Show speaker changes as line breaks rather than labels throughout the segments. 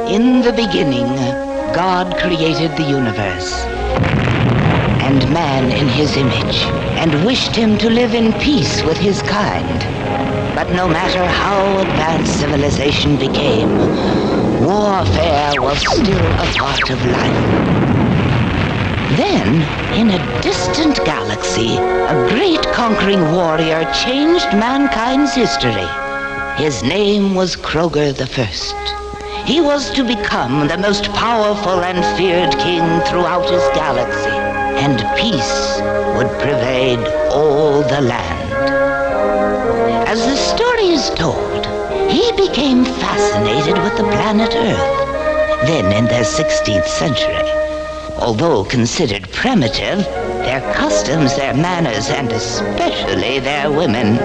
In the beginning, God created the universe and man in his image, and wished him to live in peace with his kind. But no matter how advanced civilization became, warfare was still a part of life. Then, in a distant galaxy, a great conquering warrior changed mankind's history. His name was Kroger the First. He was to become the most powerful and feared king throughout his galaxy, and peace would pervade all the land. As the story is told, he became fascinated with the planet Earth, then in the 16th century. Although considered primitive, their customs, their manners, and especially their women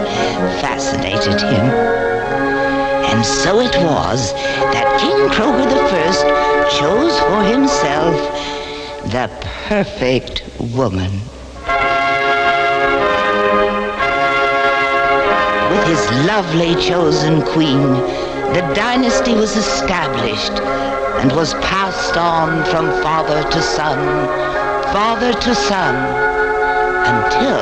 fascinated him. And so it was that King Kroger I chose for himself the perfect woman. With his lovely chosen queen, the dynasty was established and was passed on from father to son, until...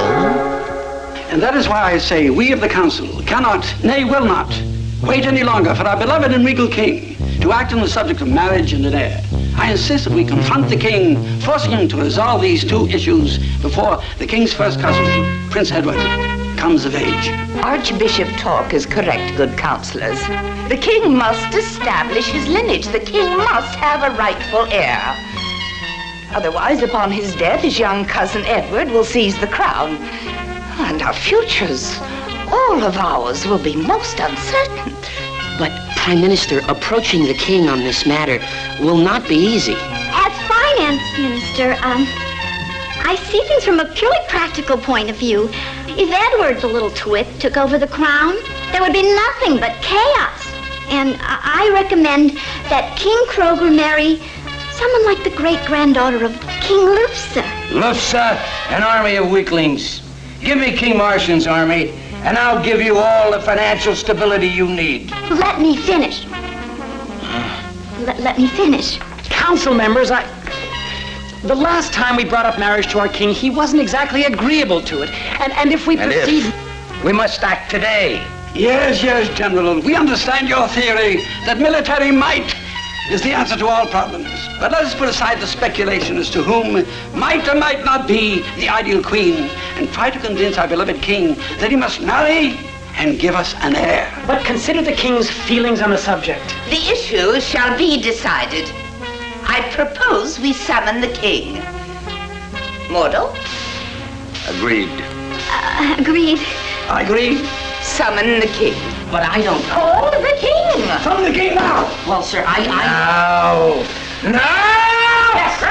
And that is why I say we of the council cannot, nay, will not, wait any longer for our beloved and regal king to act on the subject of marriage and an heir. I insist that we confront the king, forcing him to resolve these two issues before the king's first cousin, Prince Edward, comes of age.
Archbishop Talk is correct, good counselors. The king must establish his lineage. The king must have a rightful heir. Otherwise, upon his death, his young cousin Edward will seize the crown. And our futures, all of ours, will be most uncertain.
But, Prime Minister, approaching the king on this matter will not be easy.
As finance minister, I see things from a purely practical point of view. If Edward, the little twit, took over the crown, there would be nothing but chaos. And I recommend that King Kroger marry someone like the great-granddaughter of King Lufsa.
Lufsa, an army of weaklings. Give me King Marcian's army, and I'll give you all the financial stability you need.
Let me finish. Let me finish.
Council members, the last time we brought up marriage to our king, he wasn't exactly agreeable to it. And if we proceed...
We must act today.
Yes, General. We understand your theory that military might is the answer to all problems. But let us put aside the speculation as to whom might or might not be the ideal queen and try to convince our beloved king that he must marry and give us an heir.
But consider the king's feelings on the subject.
The issue shall be decided. I propose we summon the king. Mortal?
Agreed.
Agreed.
I agree.
Summon the king.
But I don't...
Call the king!
Summon the king now!
Well, sir,
No!
Yes, sir.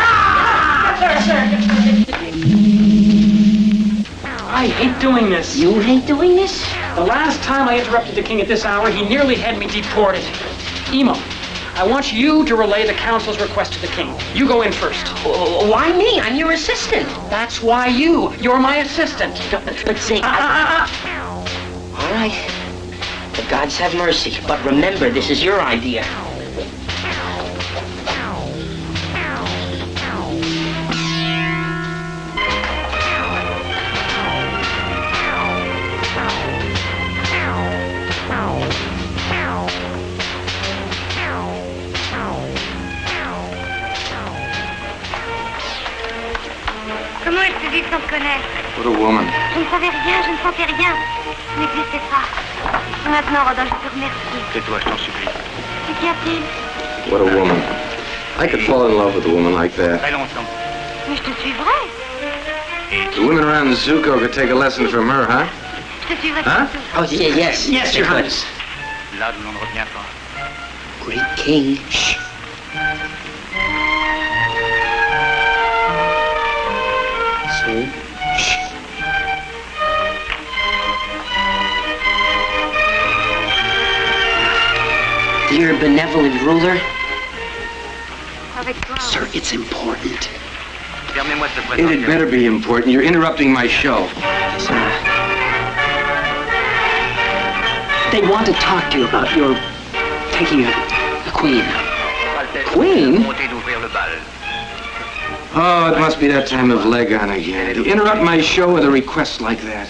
I hate doing this.
You hate doing this?
The last time I interrupted the king at this hour, he nearly had me deported. Emo, I want you to relay the council's request to the king. You go in first.
Why me? I'm your assistant.
That's why you're my assistant.
But say... All right. The gods have mercy. But remember, this is your idea.
Comment est-ce que sans te connaître?
What a woman.
Je ne savais rien, je ne sentais rien. Je n'existais pas. Maintenant, Rodolphe, je te remercie.
Tais-toi, je t'en supplie.
Mais qu'y a-t-il?
What a woman. I could fall in love with a woman like that.
Très longtemps.
Mais je te suivrai.
The women around the Zuko could take a lesson from her, huh?
Je te suivrai
Huh?
partout.
Oh, yes.
Yes, Your Highness.
Là d'où l'on ne revient pas.
Great king. Shh. See? Shh. Dear benevolent ruler.
Avec toi.
Sir, it's important.
Permets-moi de te
It
présenter.
had better be important. You're interrupting my show.
They want to talk to you about your taking a queen.
Pas le
Queen? Oh, it must be that time of leg on again. To interrupt my show with a request like that.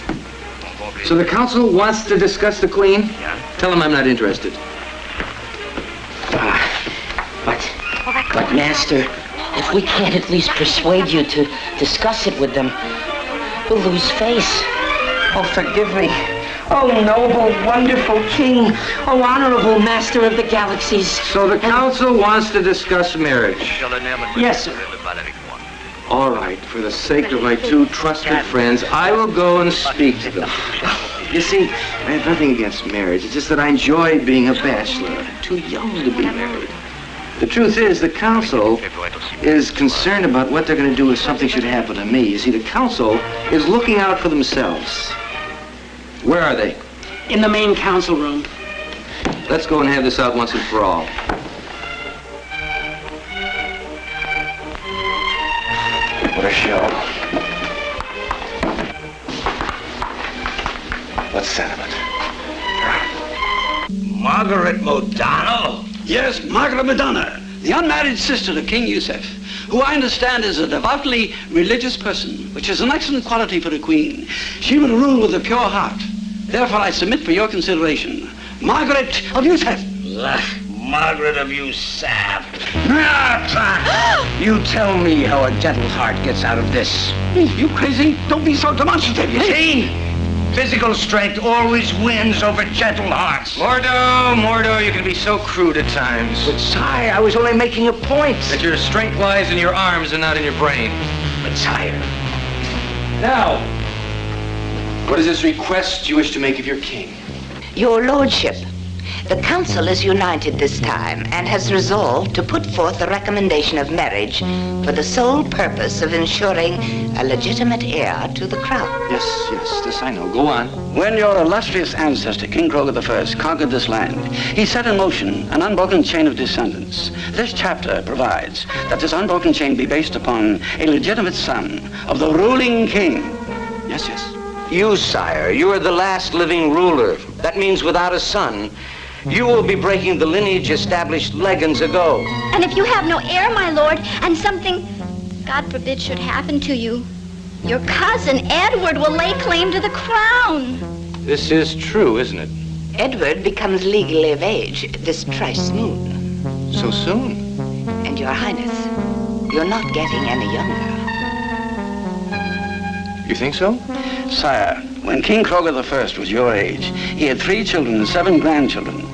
So the council wants to discuss the Queen? Tell them I'm not interested.
But Master, if we can't at least persuade you to discuss it with them, we'll lose face. Oh, forgive me. Oh, noble, wonderful king. Oh, honorable master of the galaxies.
So the council wants to discuss marriage.
Yes, sir.
All right, for the sake of my two trusted friends, I will go and speak to them. You see, I have nothing against marriage. It's just that I enjoy being a bachelor. I'm too young to be married. The truth is, the council is concerned about what they're going to do if something should happen to me. You see, the council is looking out for themselves. Where are they?
In the main council room.
Let's go and have this out once and for all. What a show. What sentiment?
Margaret Modano?
Yes, Margaret Madonna, the unmarried sister of King Yusuf, who I understand is a devoutly religious person, which is an excellent quality for a queen. She will rule with a pure heart. Therefore, I submit for your consideration, Margaret of Yusuf.
Margaret of Yusuf. You tell me how a gentle heart gets out of this.
You crazy? Don't be so demonstrative.
You see? Physical strength always wins over gentle hearts.
Mordo, you can be so crude at times.
But, sire, I was only making a point.
That your strength lies in your arms and not in your brain.
But, sire...
Now, what is this request you wish to make of your king?
Your lordship, the council is united this time and has resolved to put forth a recommendation of marriage for the sole purpose of ensuring a legitimate heir to the crown.
Yes, this I know. Go on.
When your illustrious ancestor, King Kroger I, conquered this land, he set in motion an unbroken chain of descendants. This chapter provides that this unbroken chain be based upon a legitimate son of the ruling king.
Yes.
You, sire, you are the last living ruler. That means without a son, you will be breaking the lineage established legends ago.
And if you have no heir, my lord, and something, God forbid, should happen to you, your cousin Edward will lay claim to the crown.
This is true, isn't it?
Edward becomes legally of age this trice moon.
So soon?
And your highness, you're not getting any younger.
You think so?
Sire, when King Kroger I was your age, he had 3 children and 7 grandchildren.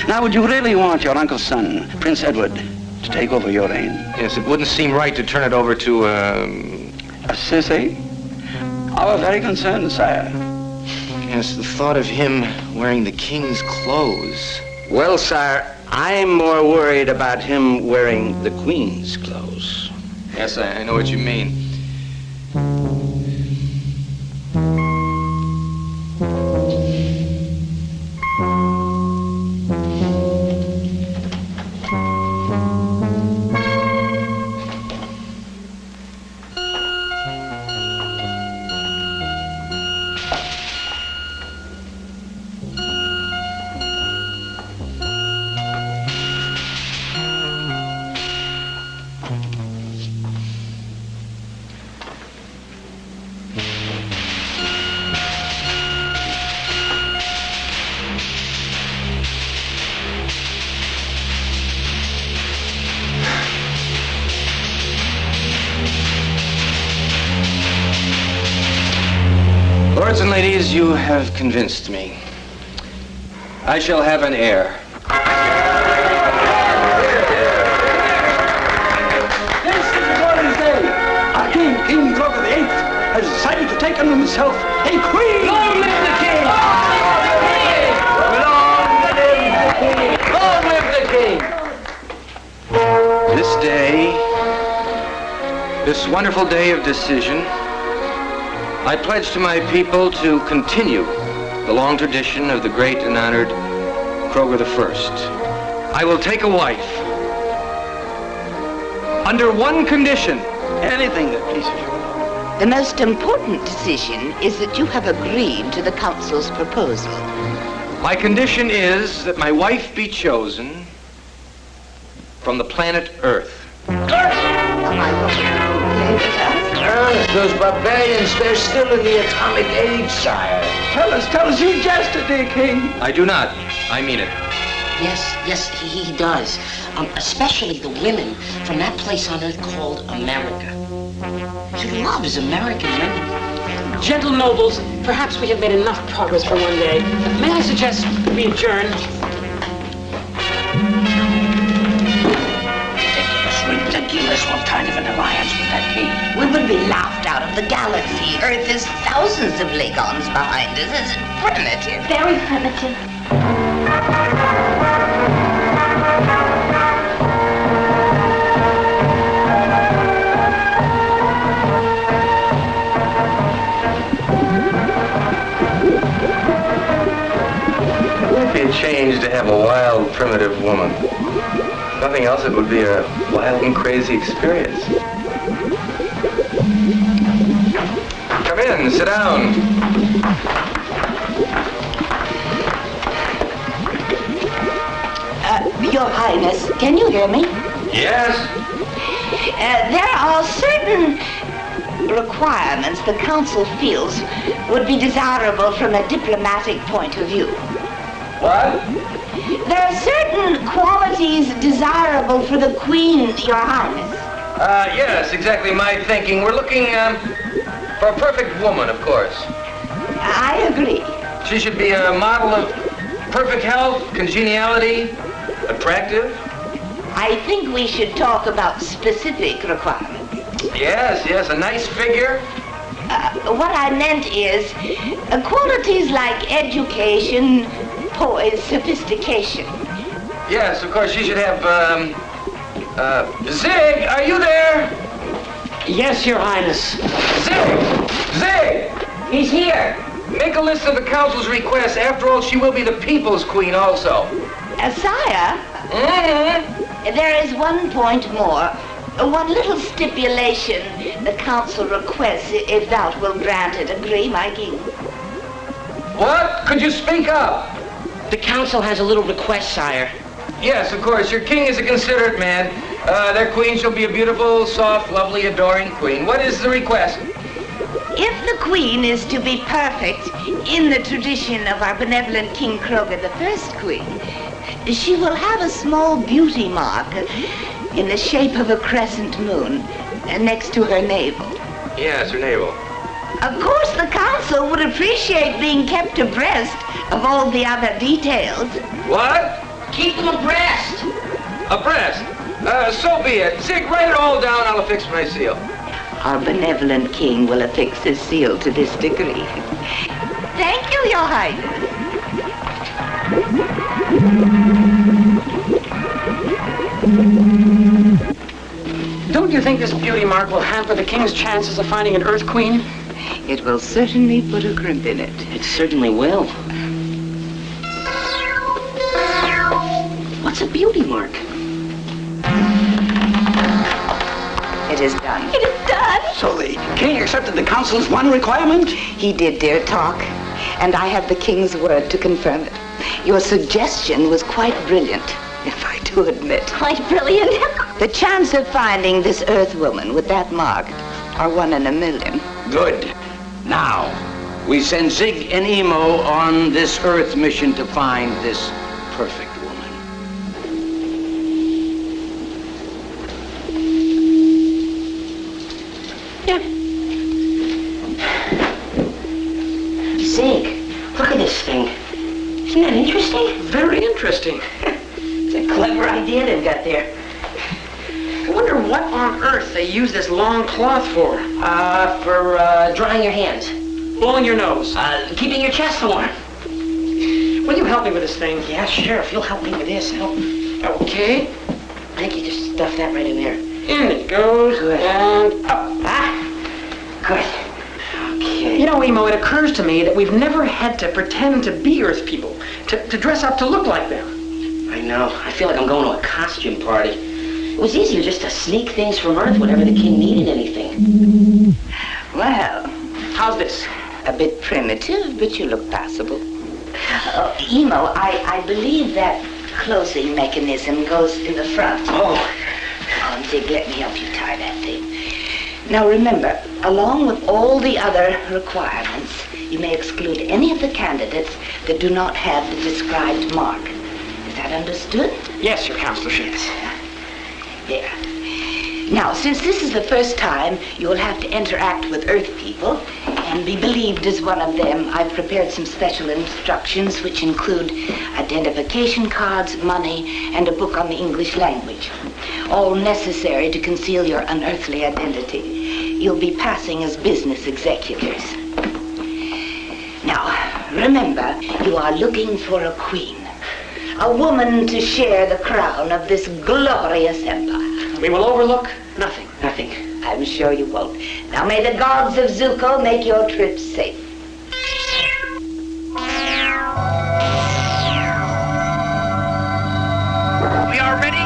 Now, would you really want your uncle's son, Prince Edward, to take over your reign?
Yes, it wouldn't seem right to turn it over to,
A sissy? Our very concerned, sire.
Yes, the thought of him wearing the king's clothes.
Well, sire, I'm more worried about him wearing the queen's clothes.
Yes, I know what you mean. Lords and ladies, you have convinced me. I shall have an heir.
This is the golden day. Our king, King Kroger VIII, has decided to take unto himself a queen.
Long live the king! Long live the king!
This day, this wonderful day of decision, I pledge to my people to continue the long tradition of the great and honored Kroger I. I will take a wife under one condition.
Anything that pleases you.
The most important decision is that you have agreed to the council's proposal.
My condition is that my wife be chosen from the planet Earth.
Those barbarians, they're still in the atomic age, sire.
Tell us you jested, dear king.
I do not. I mean it.
Yes, he does. Especially the women from that place on Earth called America. He loves American women.
Gentle nobles, perhaps we have made enough progress for one day. May I suggest we adjourn?
Ridiculous. What kind of an alliance would that be?
We would be laughed out of the galaxy. Earth is thousands of legons behind us. It's primitive.
Very primitive.
It would be a change to have a wild, primitive woman. Nothing else, it would be a wild and crazy experience. Come in, sit down.
Your Highness, can you hear me?
Yes?
There are certain requirements the Council feels would be desirable from a diplomatic point of view.
What?
There are certain qualities desirable for the Queen, Your Highness.
Yes, exactly my thinking. We're looking, for a perfect woman, of course.
I agree.
She should be a model of perfect health, congeniality, attractive.
I think we should talk about specific requirements.
Yes, a nice figure.
What I meant is qualities like education, poise, sophistication.
Yes, of course, she should have, Zig, are you there?
Yes, Your Highness.
Zig!
He's here.
Make a list of the Council's requests. After all, she will be the People's Queen also.
Sire, there is one point more. One little stipulation the Council requests, if thou wilt grant it. Agree, my king?
What? Could you speak up?
The council has a little request, sire.
Yes, of course. Your king is a considerate man. Their queen shall be a beautiful, soft, lovely, adoring queen. What is the request?
If the Queen is to be perfect in the tradition of our benevolent King Kroger, the first queen, she will have a small beauty mark in the shape of a crescent moon next to her navel.
Yes, her navel.
Of course, the Council would appreciate being kept abreast of all the other details.
What?
Keep them abreast.
Abreast? So be it. Zig, write it all down. I'll affix my seal.
Our benevolent king will affix his seal to this decree. Thank you, Your Highness.
Don't you think this beauty mark will hamper the king's chances of finding an Earth Queen?
It will certainly put a crimp in it.
It certainly will. What's a beauty mark?
It is done.
It is done.
So the king accepted the Council's one requirement?
He did dare talk, and I have the king's word to confirm it. Your suggestion was quite brilliant, if I do admit.
Quite brilliant.
The chance of finding this Earth woman with that mark are 1 in a million.
Good. Now, we send Zig and Emo on this Earth mission to find this perfect woman.
Zig, look at this thing. Isn't that interesting?
Very interesting.
It's a clever idea they've got there.
I wonder what on earth they use this long cloth for.
For drying your hands.
Blowing your nose.
Keeping your chest warm.
Will you help me with this thing?
Yeah, sure. If you'll help me with this,
Okay.
I think you just stuff that right in there.
In it goes.
Good.
And up.
Good. Okay.
You know, Emo, it occurs to me that we've never had to pretend to be Earth people, to dress up to look like them.
I know. I feel like I'm going to a costume party. It was easier just to sneak things from Earth whenever the king needed anything.
Well,
How's this?
a bit primitive, but you look passable.
Emo, I believe that
closing mechanism goes in the front.
Oh.
Dick, let me help you tie that thing. Now remember, along with all the other requirements, you may exclude any of the candidates that do not have the described mark. Is that understood?
Yes, Your Counselorship.
There. Now, since this is the first time you will have to interact with Earth people and be believed as one of them, I've prepared some special instructions which include identification cards, money, and a book on the English language. All necessary to conceal your unearthly identity. You'll be passing as business executors. Now, remember, you are looking for a queen. A woman to share the crown of this glorious empire.
We will overlook nothing.
Nothing.
I'm sure you won't. Now may the gods of Zuko make your trip safe.
We are ready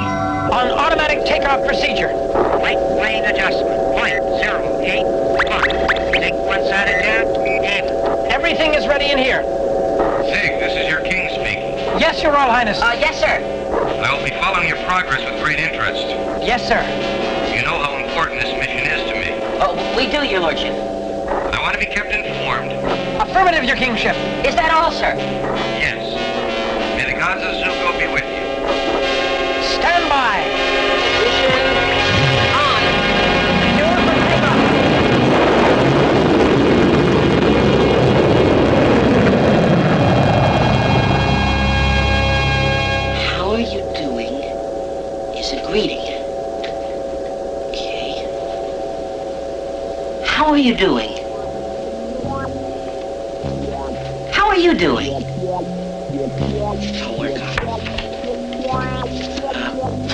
on automatic takeoff procedure.
Right plane adjustment. 0.08. Take one side of down. Even.
Everything is ready in here.
Zig, this is your king speaking.
Yes, Your Royal Highness.
Yes, sir.
I will be following your progress with great interest.
Yes, sir.
You know how important this mission is to me.
Oh, we do, Your Lordship.
I want to be kept informed.
Affirmative, Your Kingship.
Is that all, sir?
Yes. May the gods of Zuko be with you.
Stand by.
On. How are you doing? Is a greeting. Okay. How are you doing? How are you doing? I'll work on it.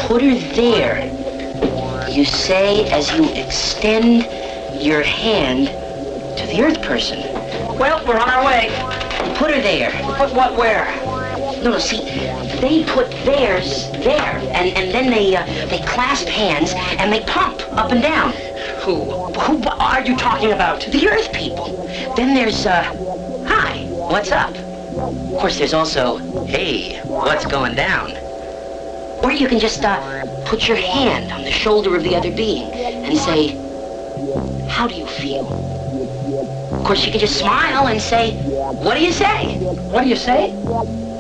Put her there. You say as you extend your hand to the Earth person.
Well, we're on our way.
Put her there.
Put what where?
No, see, they put theirs there, and then they clasp hands and they pump up and down.
Who are you talking about?
The Earth people. Then there's, hi, what's up? Of course, there's also, hey, what's going down? Or you can just, put your hand on the shoulder of the other being and say, how do you feel? Of course, you can just smile and say, what do you say?
What do you say?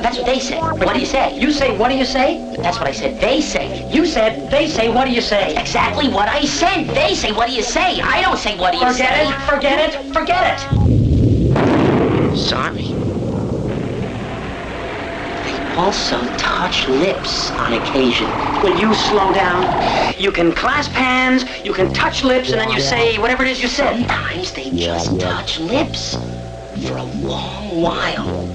That's what they say. What do you say?
You say, what do you say?
That's what I said. They say.
You said, they say, what do you say?
Exactly what I said. They say, what do you say? I don't say, what do you say?
Forget it. Forget it.
Sorry. They also touch lips on occasion.
Will you slow down? You can clasp hands, you can touch lips, and then you say whatever it is you said.
Sometimes they just touch lips for a long while.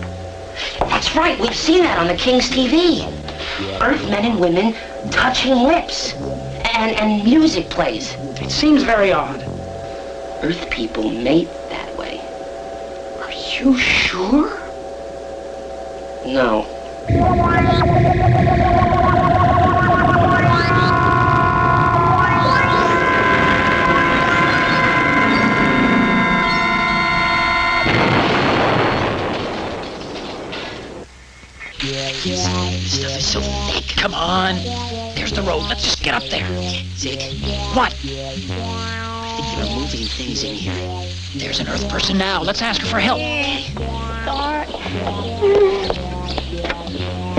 That's right, we've seen that on the King's TV. Earthmen and women touching lips. And music plays.
It seems very odd.
Earth people mate that way. Are you sure? No. This stuff is so thick.
Come on. There's the road. Let's just get up there.
Zig,
What?
I think there are moving things in here.
There's an Earth person now. Let's ask her for help.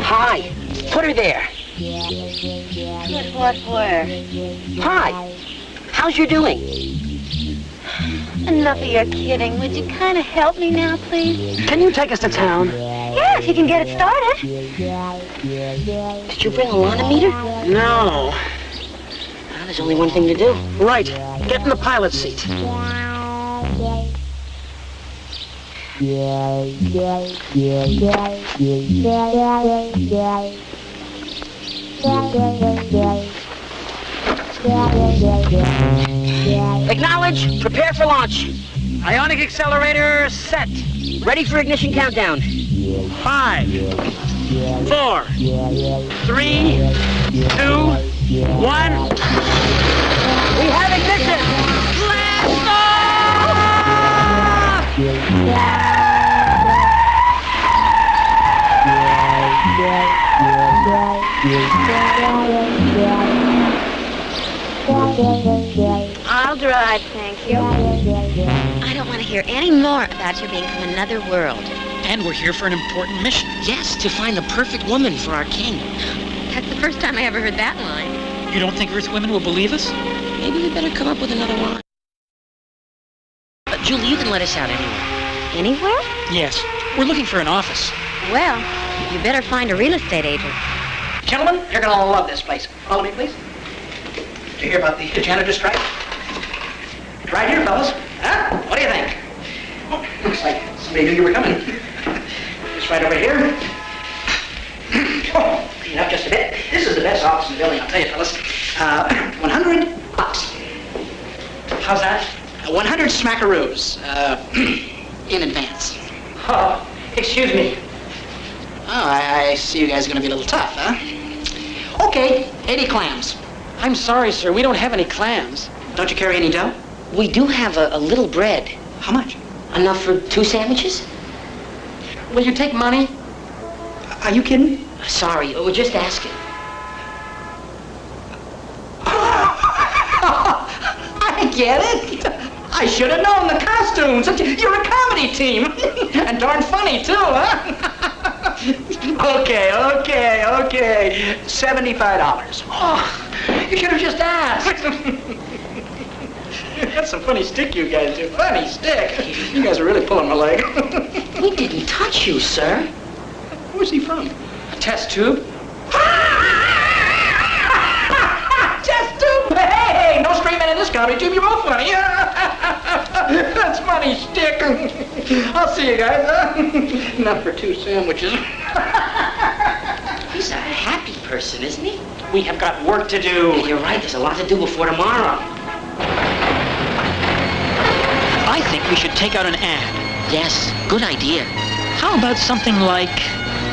Hi. Put her there.
Put what where?
Hi. How's you doing?
Enough of your kidding. Would you kind of help me now, please?
Can you take us to town?
Yeah, if you can get it started.
Did you bring a manometer?
No.
Well, there's only one thing to do.
Right. Get in the pilot's seat.
Acknowledge. Prepare for launch.
Ionic accelerator set.
Ready for ignition countdown.
5, 4, 3, 2, 1.
We have ignition.
Blast off!
I'll drive, thank you.
I don't want to hear any more about your being from another world.
And we're here for an important mission.
Yes, to find the perfect woman for our king.
That's the first time I ever heard that line.
You don't think Earth women will believe us?
Maybe we better come up with another line. Julie, you can let us out anywhere.
Anywhere?
Yes. We're looking for an office.
Well, you better find a real estate agent.
Gentlemen, you're going to love this place. Follow me, please. Did you hear about the janitor strike? Right here, fellas. Huh? What do you think? Oh, looks like somebody knew you were coming. Just right over here. Oh, clean up just a bit. This is the best office in the building, I'll tell you, fellas. $100. How's that? 100 smackaroos. In advance. Oh, excuse me. Oh, I see you guys are going to be a little tough, huh? Okay, 80 clams.
I'm sorry, sir. We don't have any clams.
Don't you carry any dough?
We do have a little bread.
How much?
Enough for 2 sandwiches?
Will you take money?
Are you kidding?
Sorry, we're just asking.
I get it. I should have known the costumes. You're a comedy team. And darn funny, too, huh? Okay. $75. Oh, you should have just asked. That's some funny stick you guys do. Funny stick. You guys are really pulling my leg.
We didn't touch you, sir.
Where's he from?
A test tube?
Test tube? Hey, no straight men in this comedy tube. You're both funny. That's funny stick. I'll see you guys. Enough for 2 sandwiches.
He's a happy person, isn't he?
We have got work to do.
Yeah, you're right. There's a lot to do before tomorrow.
I think we should take out an ad.
Yes, good idea.
How about something like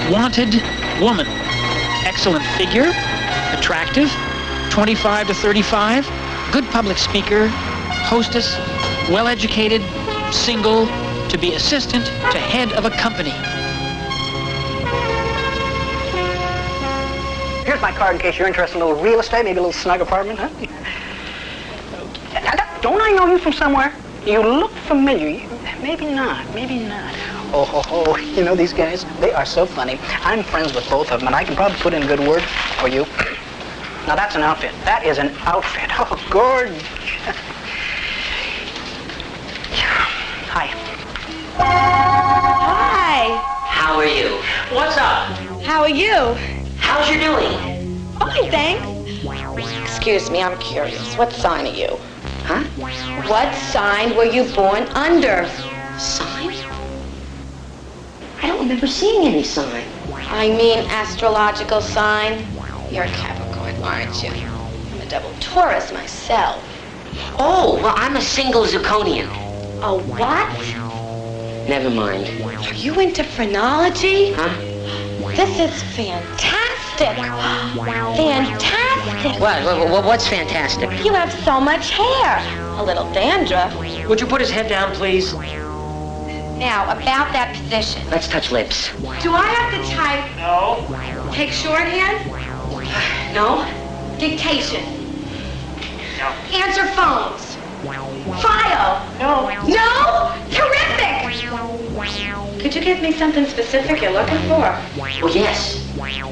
wanted woman? Excellent figure, attractive, 25 to 35, good public speaker, hostess, well-educated, single, to be assistant to head of a company.
Here's my card in case you're interested in a little real estate, maybe a little snug apartment, huh? Don't I know you from somewhere? You look familiar. Maybe not. Oh, you know these guys? They are so funny. I'm friends with both of them, and I can probably put in a good word for you. Now, that's an outfit. That is an outfit. Oh, gorgeous. Hi.
Hi.
How are you?
What's up?
How are you?
How's you doing?
Fine, thanks. Excuse me, I'm curious. What sign are you?
Huh?
What sign were you born under?
Sign? I don't remember seeing any sign.
I mean astrological sign. You're a Capricorn, aren't you? I'm a double Taurus myself.
Oh, well, I'm a single zirconian.
A what?
Never mind.
Are you into phrenology?
Huh?
This is fantastic. Fantastic.
What's fantastic?
You have so much hair. A little dandruff.
Would you put his head down, please?
Now, about that position.
Let's touch lips.
Do I have to type?
No.
Take shorthand?
No?
Dictation?
No.
Answer phones? File?
No.
No? Terrific! Could you give me something specific you're looking for?
Well, yes.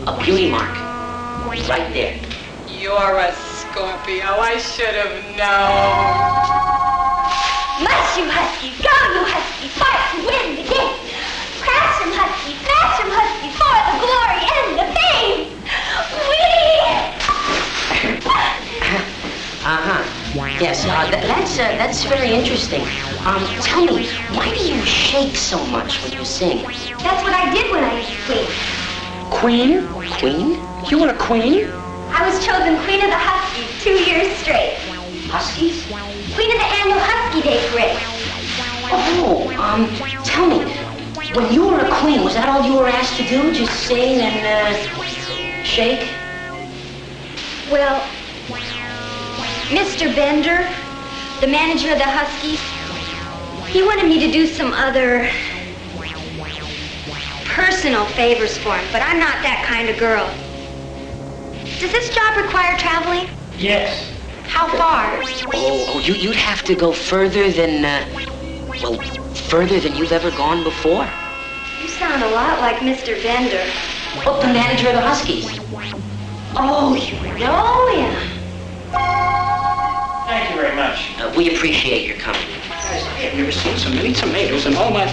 A beauty mark. Right there.
You're a Scorpio. I should have known.
Mush, you husky, go, you husky, fight to win the game. Crash him, husky, for the glory and the fame.
Yes, that's very interesting. Tell me, why do you shake so much when you sing?
That's what I did when I was queen.
Queen?
Queen?
You were a queen?
I was chosen queen of the Huskies 2 years straight.
Huskies?
Queen of the annual Husky Day parade.
Oh, tell me, when you were a queen, was that all you were asked to do? Just sing and, shake?
Well, Mr. Bender, the manager of the Huskies, he wanted me to do some other personal favors for him, but I'm not that kind of girl. Does this job require traveling?
Yes.
How far?
Oh, you'd have to go further than, further than you've ever gone before.
You sound a lot like Mr. Bender.
Oh, the manager of the Huskies.
Oh, you know him.
Thank you very much.
We appreciate your coming.
Guys, I've never seen so many tomatoes in all my...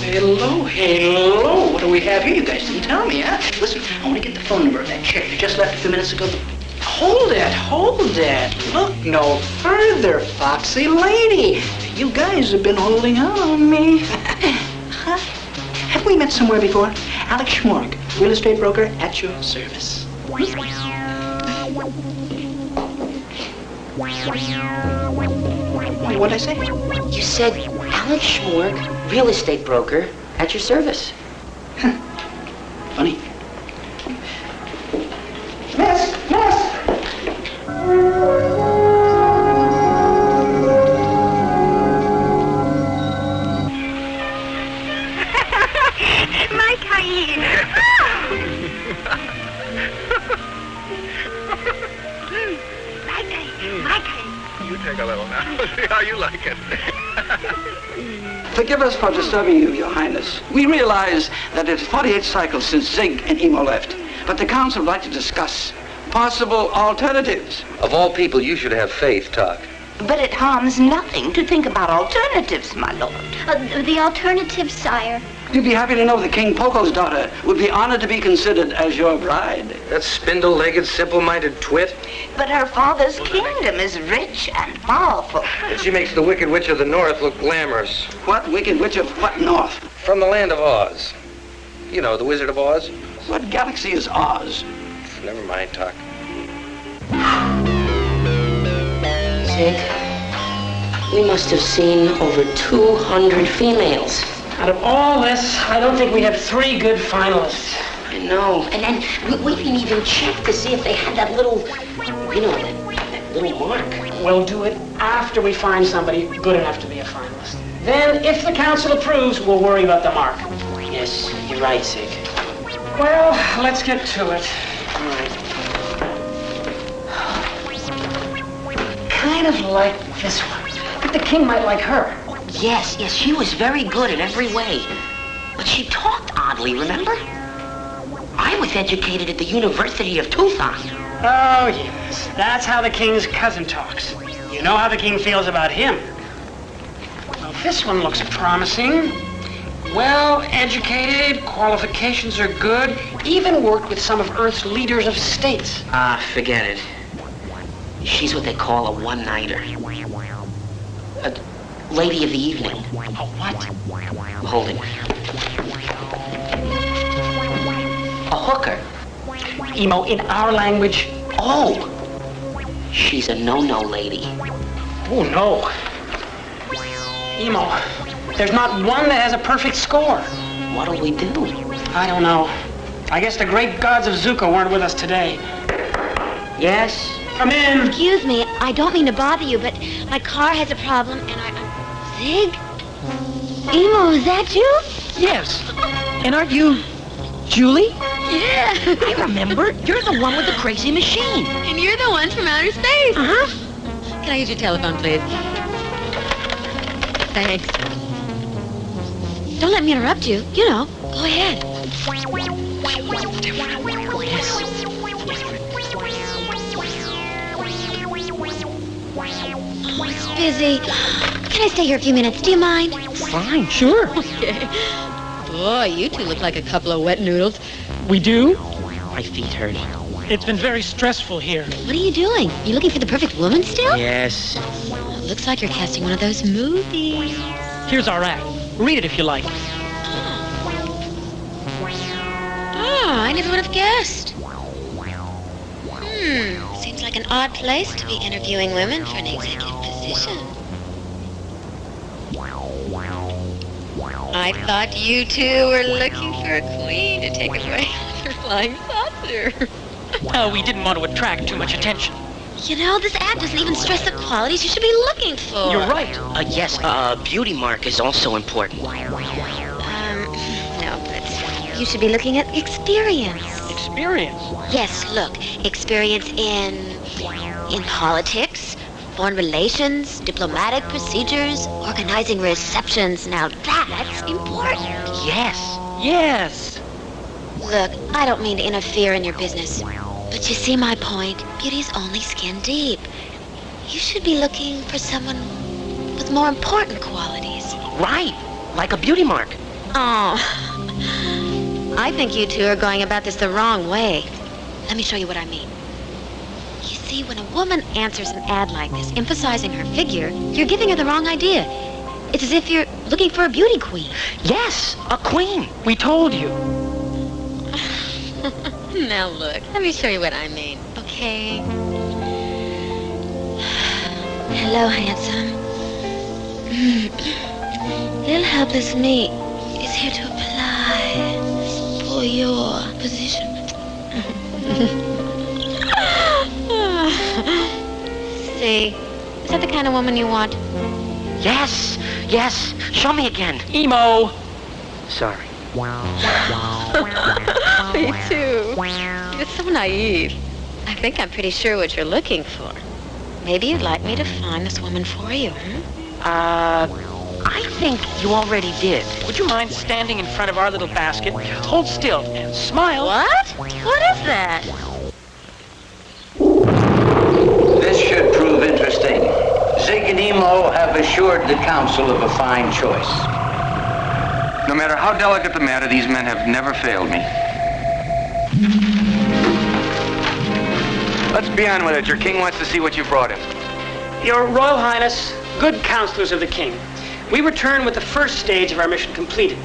Hello. What do we have here? You guys didn't tell me, huh? Listen, I want to get the phone number of that chick you just left a few minutes ago. Hold it. Look no further, foxy lady. You guys have been holding on me. Huh? Have we met somewhere before? Alex Schmorg, real estate broker at your service. What'd I say?
You said Alex Schmorg, real estate broker, at your service.
Funny. Miss!
You take a little now. See how you like it.
Forgive us for disturbing you, Your Highness. We realize that it's 48 cycles since Zig and Emo left, but the council would like to discuss possible alternatives.
Of all people, you should have faith, Tuck.
But it harms nothing to think about alternatives, my lord.
The alternative, sire.
You'd be happy to know that King Poco's daughter would be honored to be considered as your bride.
That spindle-legged, simple-minded twit.
But her father's kingdom is rich and powerful.
And she makes the Wicked Witch of the North look glamorous.
What Wicked Witch of what North?
From the land of Oz. You know, the Wizard of Oz.
What galaxy is Oz?
Never mind, Tuck.
Zig, we must have seen over 200 females.
Out of all this, I don't think we have 3 good finalists.
I know. And we didn't even check to see if they had that little, that little mark.
We'll do it after we find somebody good enough to be a finalist. Then, if the council approves, we'll worry about the mark.
Yes, you're right, Zig.
Well, let's get to it.
All right.
Kind of like this one. I think the king might like her.
Yes, she was very good in every way. But she talked oddly, remember? I was educated at the University of Tucson.
Oh, yes. That's how the king's cousin talks. You know how the king feels about him. Well, this one looks promising. Well educated, qualifications are good, even worked with some of Earth's leaders of states.
Forget it. She's what they call a one-nighter. A lady of the evening.
A what?
Hold it. A hooker.
Emo, in our language.
Oh! She's a no-no lady.
Oh, no. Emo, there's not one that has a perfect score.
What'll we do?
I don't know. I guess the great gods of Zuko weren't with us today.
Yes?
Come in.
Excuse me, I don't mean to bother you, but my car has a problem, and Zig? Emo, is that you?
Yes. And aren't you Julie?
Yeah.
I remember. You're the one with the crazy machine.
And you're the one from outer space.
Uh-huh.
Can I use your telephone, please? Thanks.
Don't let me interrupt you. You know, go ahead.
Yes.
It's busy. Can I stay here a few minutes? Do you mind?
Fine, sure.
Okay. Boy, you two look like a couple of wet noodles.
We do?
My feet hurt.
It's been very stressful here.
What are you doing? You looking for the perfect woman still?
Yes.
Well, it looks like you're casting one of those movies.
Here's our act. Read it if you like.
Oh, I never would have guessed. Seems like an odd place to be interviewing women for an executive position.
I thought you two were looking for a queen to take away with her flying saucer.
We didn't want to attract too much attention.
You know, this ad doesn't even stress the qualities you should be looking for.
You're right.
Yes, a beauty mark is also important.
No, but
You should be looking at experience.
Experience?
Yes, look. Experience in politics, foreign relations, diplomatic procedures, organizing receptions. Now that's important.
Yes. Yes.
Look, I don't mean to interfere in your business, but you see my point. Beauty's only skin deep. You should be looking for someone with more important qualities.
Right. Like a beauty mark.
Oh. I think you two are going about this the wrong way. Let me show you what I mean. You see, when a woman answers an ad like this, emphasizing her figure, you're giving her the wrong idea. It's as if you're looking for a beauty queen.
Yes, a queen.
We told you.
Now look, let me show you what I mean, okay? Hello, handsome. Little helpless me is here to apply for your position. See, is that the kind of woman you want?
Yes, yes. Show me again.
Emo.
Sorry.
Me too. You're so naive. I think I'm pretty sure what you're looking for. Maybe you'd like me to find this woman for you,
I think you already did.
Would you mind standing in front of our little basket? Hold still and smile.
What? What is that?
This should prove interesting. Zig and Emo have assured the council of a fine choice.
No matter how delicate the matter, these men have never failed me. Let's be on with it. Your king wants to see what you brought him.
Your Royal Highness, good counselors of the king, we return with the first stage of our mission completed.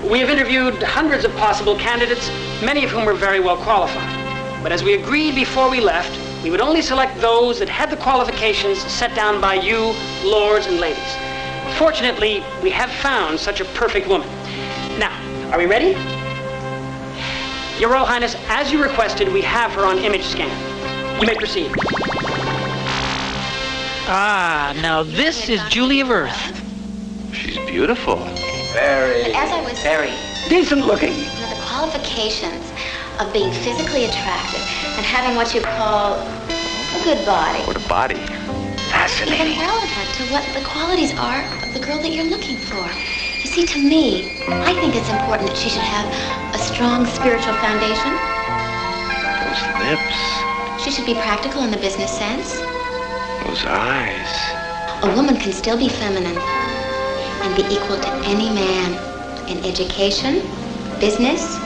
We have interviewed hundreds of possible candidates, many of whom were very well qualified. But as we agreed before we left, we would only select those that had the qualifications set down by you, lords and ladies. Fortunately, we have found such a perfect woman. Now, are we ready? Your Royal Highness, as you requested, we have her on image scan. You may proceed.
Ah, now this is Julie of Earth.
She's beautiful.
Very,
As I was
very
decent looking.
The qualifications of being physically attractive and having what you call a good body.
What a body.
fascinating.
Even relevant to what the qualities are of the girl that you're looking for. You see, to me, I think it's important that she should have a strong spiritual foundation.
Those lips.
She should be practical in the business sense.
Those eyes.
A woman can still be feminine and be equal to any man in education, business,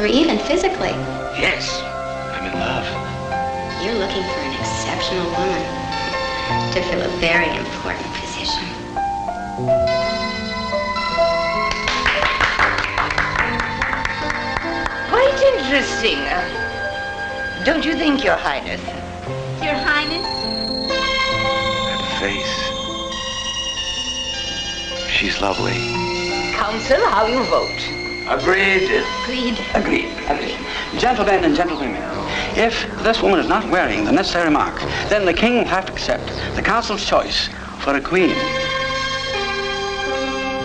or even physically.
Yes, I'm in love.
You're looking for an exceptional woman to fill a very important position.
Quite interesting. Don't you think, Your Highness?
Your Highness?
That face. She's lovely.
Council, how you vote?
Agreed.
Agreed.
Agreed. Agreed. Gentlemen and gentlewomen, if this woman is not wearing the necessary mark, then the king will have to accept the council's choice for a queen.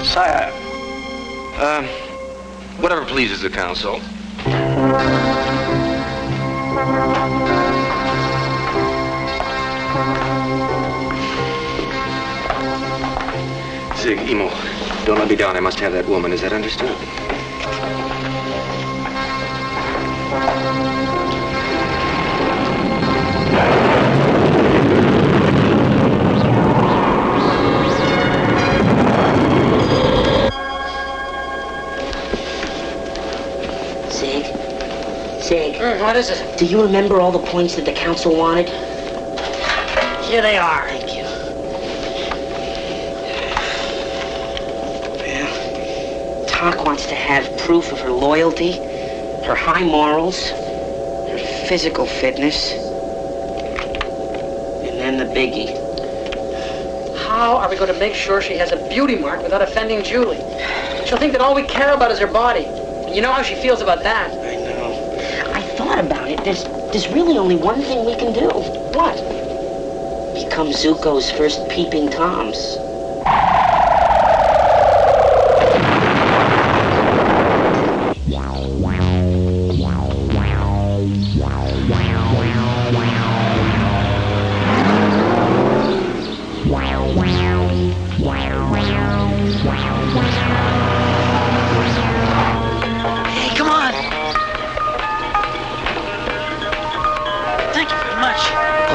Sire.
Whatever pleases the council. Zig, Emo, don't let me down. I must have that woman. Is that understood?
Zig.
What is it?
Do you remember all the points that the council wanted?
Here they are.
Thank you. Well, Talk wants to have proof of her loyalty, her high morals, her physical fitness, and then the biggie.
How are we going to make sure she has a beauty mark without offending Julie? She'll think that all we care about is her body. You know how she feels about that.
I know. I thought about it. There's really only one thing we can do.
What?
Become Zuko's first peeping Toms.
Wow.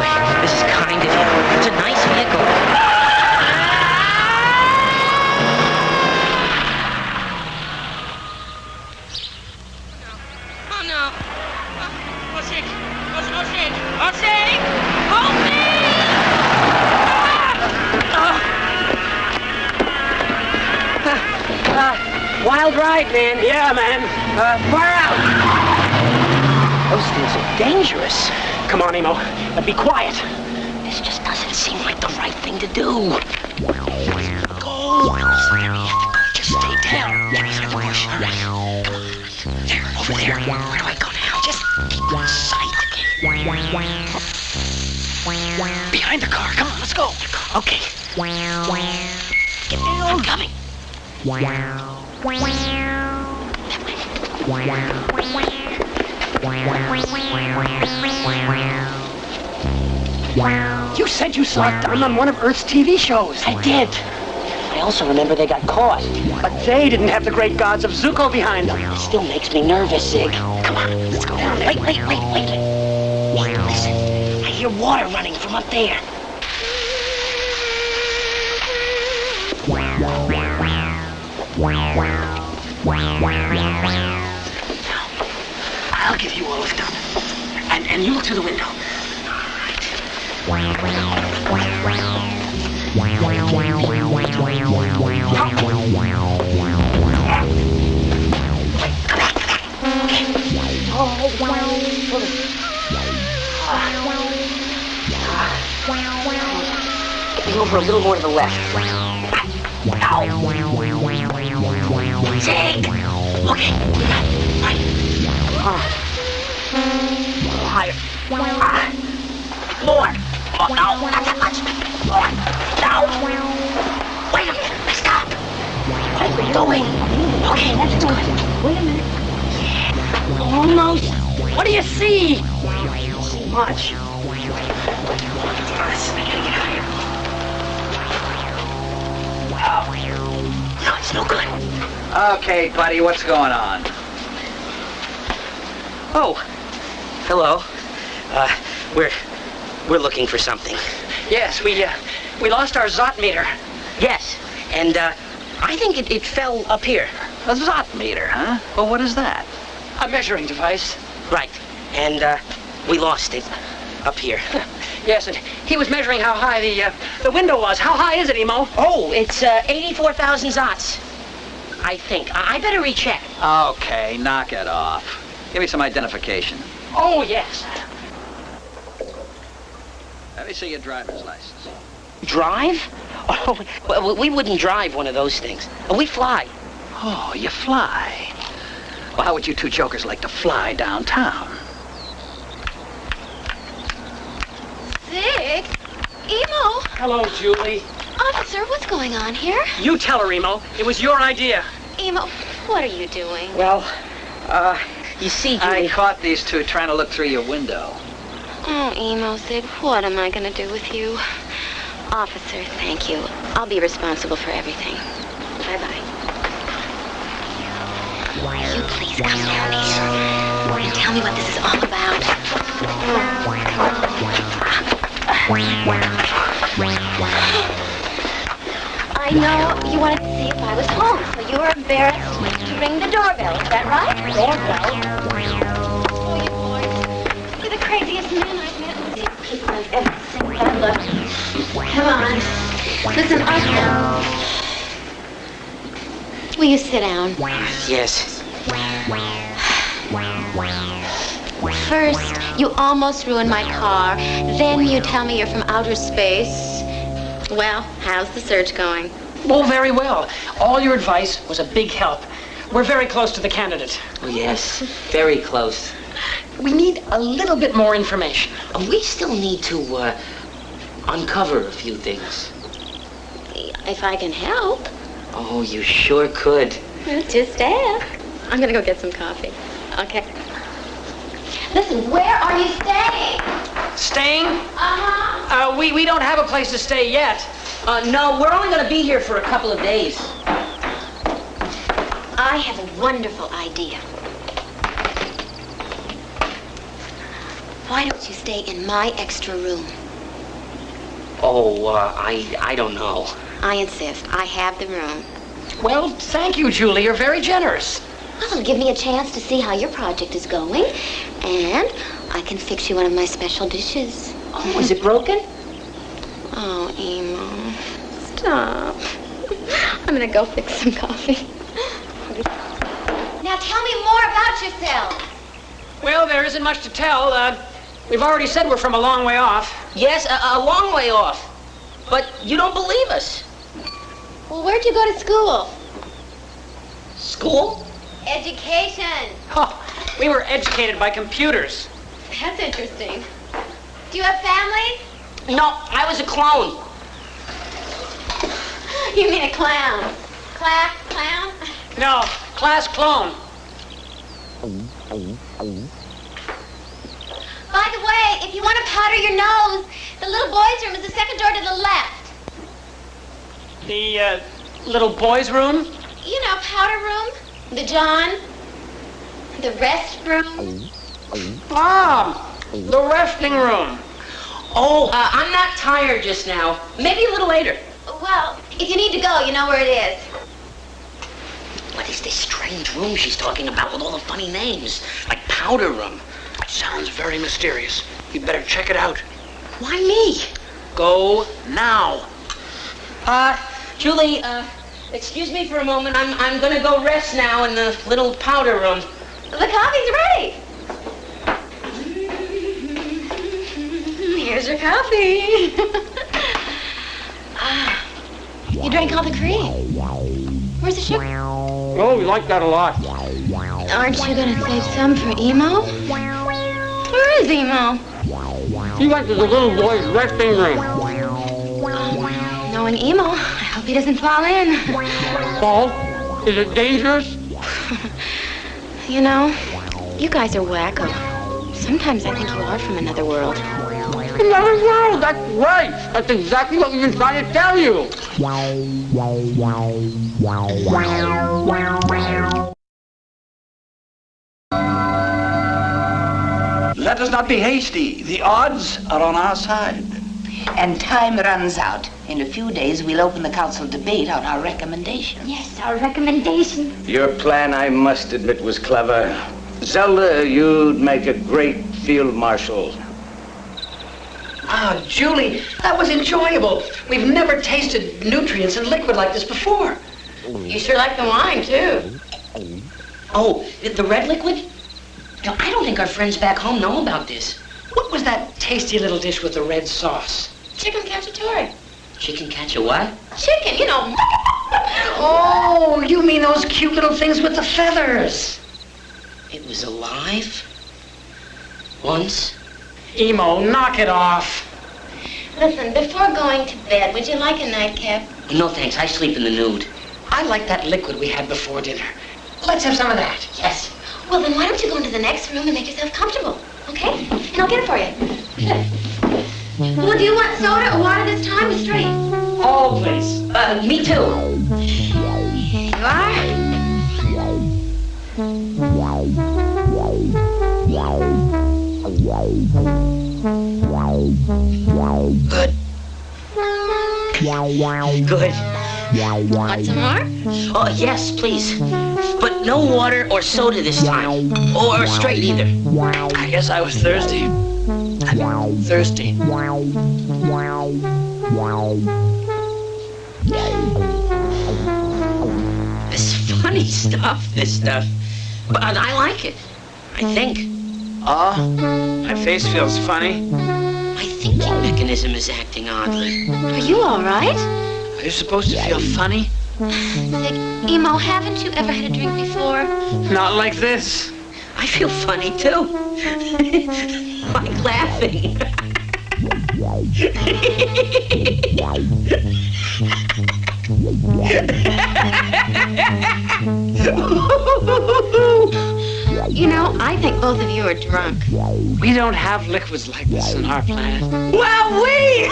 Boy, this is kind of you. It's a nice vehicle.
Oh, no. Oh, shit. Oh, shit. Oh, shit. Help me!
Wild ride, man.
Yeah, man.
Far out. Those things are dangerous.
Come on, Emo. Be quiet.
This just doesn't seem like the right thing to do.
Go. Just stay down. Get me the bush. All right. Come on. There, over there. Where do I go now? Just keep in sight. Behind the car. Come on, let's go. Okay. Get down. I'm coming.
You said you saw it done on one of Earth's TV shows.
I did. I also remember they got caught.
But they didn't have the great gods of Zuko behind them.
It still makes me nervous, Zig. Come on, let's go down there. Wait. Hey, listen. I hear water running from up there.
I'll give you a lift up. And you look through the window.
Get over a little more to the left. Zig! Okay, we got it. Right. Higher. More. Oh, no, not that much. More. No. Wait a minute. Stop. Where are we going? Okay, that's good. Wait a minute. Yeah. Almost. What do you see? Not so much. I gotta get higher. No, it's no good.
Okay, buddy, what's going on?
Oh, hello. We're looking for something.
Yes, we lost our Zot meter.
Yes, and I think it fell up here.
A Zot meter, huh? Well, what is that?
A measuring device.
Right, and we lost it up here.
Yes, and he was measuring how high the window was. How high is it, Emo?
Oh, it's 84,000 Zots. I think. I better recheck.
Okay, knock it off. Give me some identification.
Oh, yes.
Let me see your driver's license.
Drive? Oh, well, we wouldn't drive one of those things. We fly.
Oh, you fly. Well, how would you two jokers like to fly downtown?
Zig? Emo?
Hello, Julie.
Officer, what's going on here?
You tell her, Emo. It was your idea.
Emo, what are you doing?
Well,
you see,
I
Julie...
caught these two trying to look through your window.
Oh, Emo, Zig, what am I going to do with you? Officer, thank you. I'll be responsible for everything. Bye-bye. Will you please come down here and tell me what this is all about? I know you wanted to see if I was home, so you were embarrassed to ring the doorbell. Is that right? Doorbell? Oh, you boys. You're the craziest men I've met. People I've ever seen. I love you. Come on. Listen, Oscar. Will you sit down?
Yes.
First, you almost ruined my car. Then you tell me you're from outer space. Well, how's the search going?
Oh, very well. All your advice was a big help. We're very close to the candidate.
Oh, yes, very close.
We need a little bit more information.
We still need to uncover a few things.
If I can help.
Oh, you sure could.
Just ask. I'm gonna go get some coffee. Okay. Listen, where are you staying?
Staying?
Uh-huh.
We don't have a place to stay yet.
No, we're only gonna be here for a couple of days.
I have a wonderful idea. Why don't you stay in my extra room?
Oh, I don't know.
I insist. I have the room.
Well, thank you, Julie. You're very generous.
Well, it'll give me a chance to see how your project is going. And I can fix you one of my special dishes.
Oh, is it broken?
Oh, Emo. Stop. I'm gonna go fix some coffee. Now tell me more about yourself.
Well, there isn't much to tell. We've already said we're from a long way off.
Yes, a long way off. But you don't believe us.
Well, where'd you go to school?
School?
Education.
Oh, we were educated by computers.
That's interesting. Do you have family?
No, I was a clone.
You mean a clown? Clown?
No, class clone.
By the way, if you want to powder your nose, the little boys' room is the second door to the left.
The, little boys' room?
You know, powder room, the John, the rest room.
Ah, the resting room.
Oh, I'm not tired just now. Maybe a little later.
Well, if you need to go, you know where it is.
What is this strange room she's talking about with all the funny names? Like powder room.
Sounds very mysterious. You'd better check it out.
Why me?
Go now.
Julie, excuse me for a moment. I'm gonna go rest now in the little powder room.
The coffee's ready. Here's your coffee. You drank all the cream. Where's the sugar?
Oh, we like that a lot.
Aren't you gonna save some for Emo? Where is Emo?
He went to the little boy's resting room.
Knowing Emo, I hope he doesn't fall in.
Fall? Is it dangerous?
You know, you guys are wacko. Sometimes I think you are from another world.
Another world, that's right. That's exactly what we've been trying to tell you.
Let us not be hasty. The odds are on our side.
And time runs out. In a few days, we'll open the council debate on our recommendation.
Yes, our recommendation.
Your plan, I must admit, was clever. Zelda, you'd make a great field marshal.
Ah, Julie, that was enjoyable. We've never tasted nutrients in liquid like this before.
You sure like the wine, too. Oh, the red liquid? No, I don't think our friends back home know about this.
What was that tasty little dish with the red sauce?
Chicken cacciatore. Chicken catch a what?
Chicken, you know.
Oh, you mean those cute little things with the feathers.
It was alive? Once?
Emo, knock it off.
Listen, before going to bed, would you like a nightcap?
No, thanks. I sleep in the nude.
I like that liquid we had before dinner. Let's have some of that.
Yes. Well, then why don't you go into the next room and make yourself comfortable, okay? And I'll get it for you. Good. Well, do you want soda or water this time or straight?
Oh, please. Me too.
Here you are.
Good. Good.
Want some more?
Oh, yes, please. But no water or soda this time. Or straight either.
I guess I was thirsty. Thirsty.
This funny stuff, this stuff. But I like it. I think.
My face feels funny.
My thinking mechanism is acting oddly.
Are you all right?
Are you supposed to feel funny?
Say, Emo, haven't you ever had a drink before?
Not like this.
I feel funny, too. Like laughing.
You know, I think both of you are drunk.
We don't have liquids like this on our planet.
Well, we!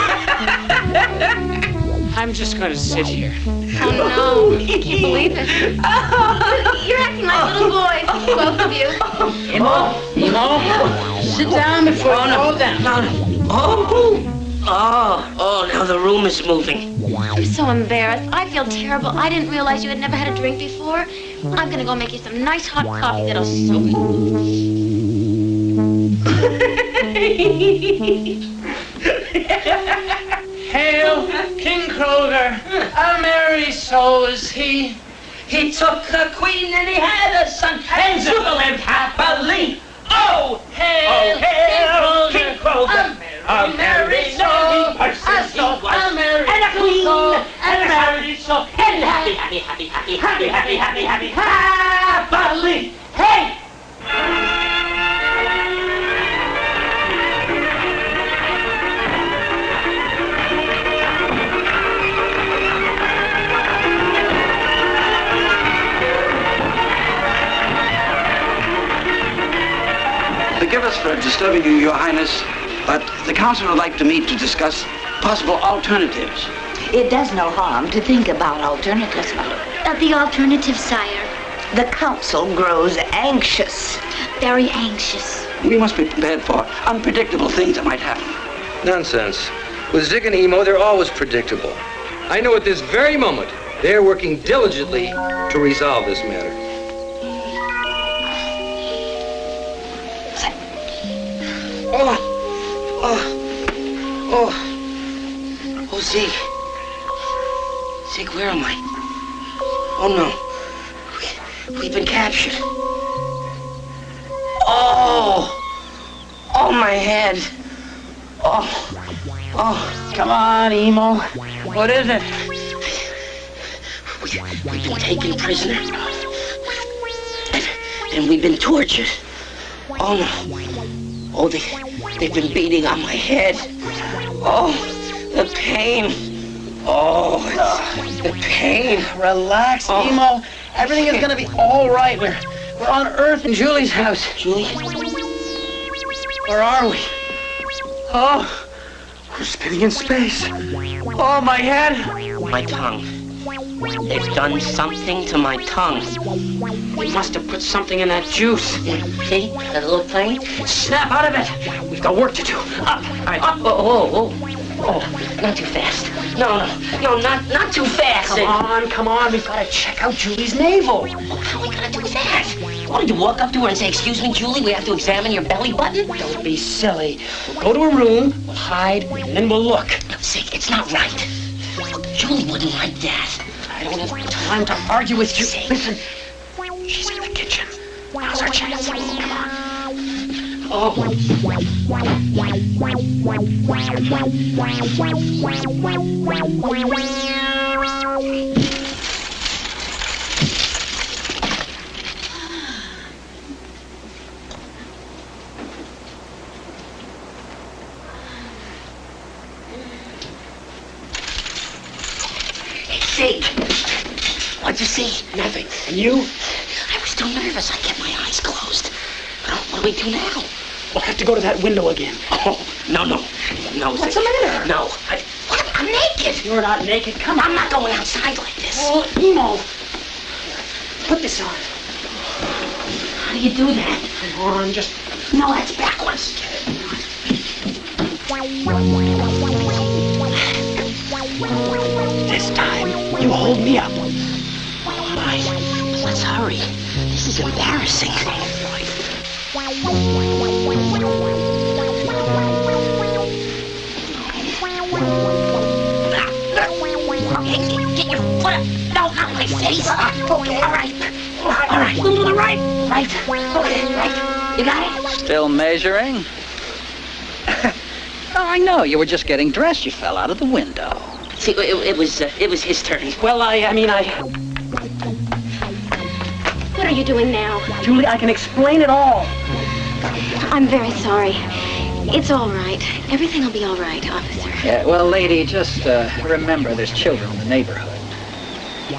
I'm just going to sit here.
Oh, no. Can you believe it? You're acting like little boys, both of you.
Emo, sit down before you fall down.
Oh, now the room is moving.
I'm so embarrassed. I feel terrible. I didn't realize you had never had a drink before. I'm going to go make you some nice hot coffee that'll soak you.
Hail, King Kroger, a merry soul is he.
He took a queen and he had a son, and to live happily. Oh, hail, King Kroger, a merry soul, a soul, and a queen, and a merry soul, and happy, happily. Hey!
Forgive us for disturbing you, Your Highness, but the council would like to meet to discuss possible alternatives.
It does no harm to think about alternatives, Mother.
The alternative, sire.
The council grows anxious.
Very anxious.
We must be prepared for unpredictable things that might happen.
Nonsense. With Zig and Emo, they're always predictable. I know at this very moment, they're working diligently to resolve this matter.
Oh, Zig. Zig, where am I? Oh, no. We've been captured. Oh, my head. Oh.
Come on, Emo. What is it?
We've been taken prisoner. And we've been tortured. Oh, no. Oh, they've been beating on my head. Oh, the pain. Oh, the pain.
Relax, Emo. Everything is going to be all right. We're on Earth in Julie's house.
Julie?
Where are we? Oh, we're spinning in space. Oh, my head.
My tongue. They've done something to my tongue.
They must have put something in that juice.
See? That little thing?
Snap out of it. We've got work to do. Up.
All right. Up. Oh, not too fast. No, not too fast.
Come on. We've got to check out Julie's navel.
How are we going to do that? What, did you walk up to her and say, "Excuse me, Julie, we have to examine your belly button"?
Don't be silly. We'll go to a room, we'll hide, and then we'll look.
Zig, it's not right. Look, Julie wouldn't like that.
I don't have time to argue with you. Listen, she's in the kitchen. Now's our chance. Come on. Oh.
Zig, what'd you see?
Nothing. And you?
I was too nervous. I kept my eyes closed. What do we do now?
We'll have to go to that window again.
Oh, no,
What's
Zig.
the matter?
No. I'm naked.
You're not naked. Come on.
I'm not going outside like this.
Oh, Emo. Put this on.
How do you do that?
Come on, just...
No, that's backwards.
This time, you hold me up.
All right, but let's hurry. This is embarrassing. Get your foot up. No, not my face. Okay, all right. A little to the right. Right. Okay, right. You got it?
Still measuring? Oh, I know. You were just getting dressed. You fell out of the window.
See, it was his turn.
Well, I...
What are you doing now?
Julie, I can explain it all.
I'm very sorry. It's all right. Everything will be all right, officer.
Yeah, well, lady, just remember there's children in the neighborhood.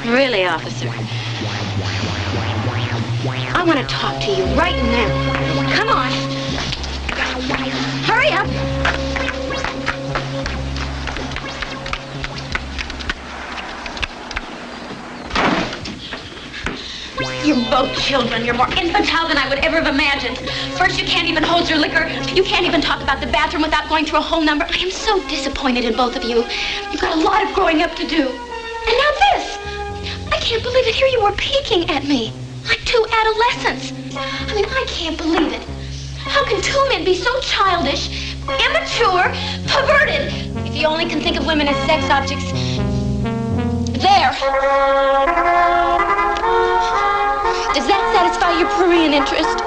Really, officer? I want to talk to you right now. Come on. Hurry up.
children. You're more infantile than I would ever have imagined. First, you can't even hold your liquor. You can't even talk about the bathroom without going through a whole number. I am so disappointed in both of you. You've got a lot of growing up to do. And now this. I can't believe it. Here you were peeking at me like two adolescents. I mean, I can't believe it. How can two men be so childish, immature, perverted? If you only can think of women as sex objects. There. Does that satisfy your prurient interest?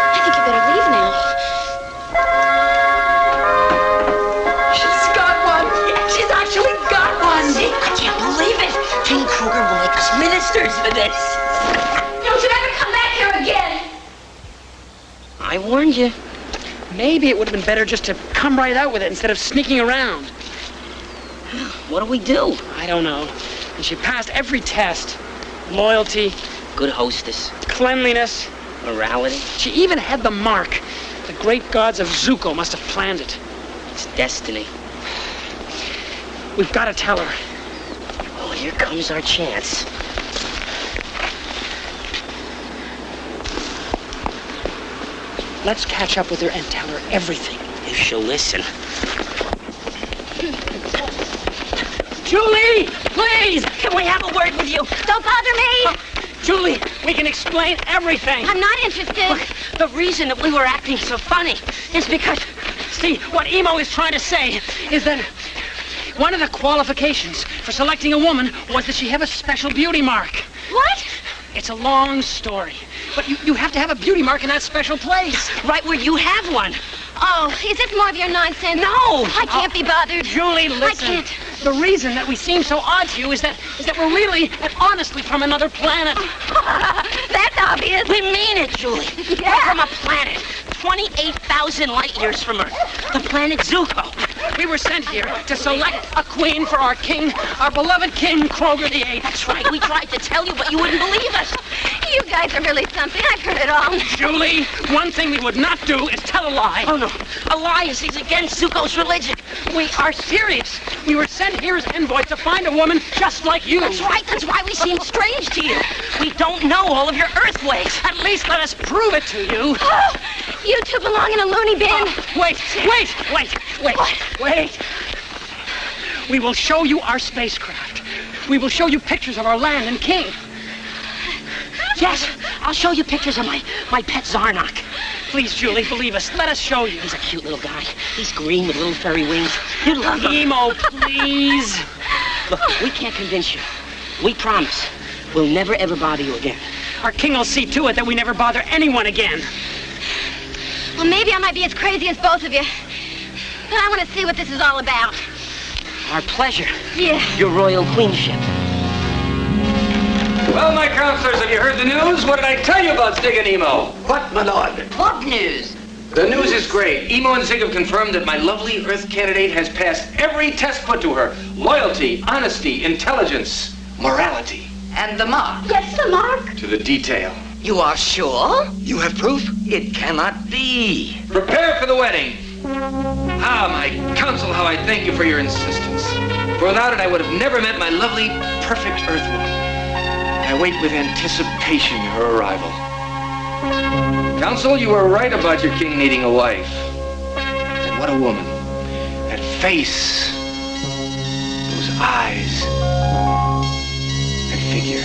I think you better leave now.
She's got one. She's actually got one.
I can't believe it.
King Kruger will make us ministers for this.
Don't you ever come back here again.
I warned you.
Maybe it would have been better just to come right out with it instead of sneaking around.
What do we do?
I don't know. And she passed every test. Loyalty.
Good hostess.
Cleanliness.
Morality.
She even had the mark. The great gods of Zuko must have planned it.
It's destiny.
We've got to tell her.
Well, here comes our chance.
Let's catch up with her and tell her everything.
If she'll listen.
Julie, please!
Can we have a word with you?
Don't bother me.
Julie, we can explain everything.
I'm not interested.
Look, the reason that we were acting so funny is because...
See, what Emo is trying to say is that one of the qualifications for selecting a woman was that she have a special beauty mark.
What?
It's a long story, but you have to have a beauty mark in that special place.
Right where you have one.
Oh, is this more of your nonsense?
No!
I can't be bothered.
Julie, listen.
I can't.
The reason that we seem so odd to you is that we're really and honestly from another planet.
That's obvious.
We mean it, Julie.
Yeah.
We're from a planet 28,000 light years from Earth. The planet Zuko.
We were sent here to select a queen for our king, our beloved King Kroger the Eighth.
That's right. We tried to tell you, but you wouldn't believe us.
You guys are really something. I've heard it all.
Julie, one thing we would not do is tell a lie.
Oh, no. A lie is against Zuko's religion.
We are serious. We were sent here as envoys to find a woman just like you.
That's right. That's why we seem strange to you. We don't know all of your Earth ways.
At least let us prove it to you.
Oh, you two belong in a loony bin.
Wait. We will show you our spacecraft. We will show you pictures of our land and king.
Yes, I'll show you pictures of my pet Zarnak.
Please, Julie, believe us. Let us show you.
He's a cute little guy. He's green with little furry wings. You'd love him.
Emo, please.
Look, we can't convince you. We promise we'll never, ever bother you again.
Our king will see to it that we never bother anyone again.
Well, maybe I might be as crazy as both of you. But I want to see what this is all about.
Our pleasure.
Yeah.
Your royal queenship.
Well, my counselors, have you heard the news? What did I tell you about Zig and Emo?
What, my lord?
What news?
The news is great. Emo and Zig have confirmed that my lovely Earth candidate has passed every test put to her. Loyalty, honesty, intelligence, morality.
And the mark?
Yes, the mark.
To the detail.
You are sure?
You have proof? It cannot be.
Prepare for the wedding. Ah, my counsel, how I thank you for your insistence. For without it, I would have never met my lovely, perfect Earth woman. I wait with anticipation her arrival. Counsel, you were right about your king needing a wife. And what a woman. That face, those eyes, that figure,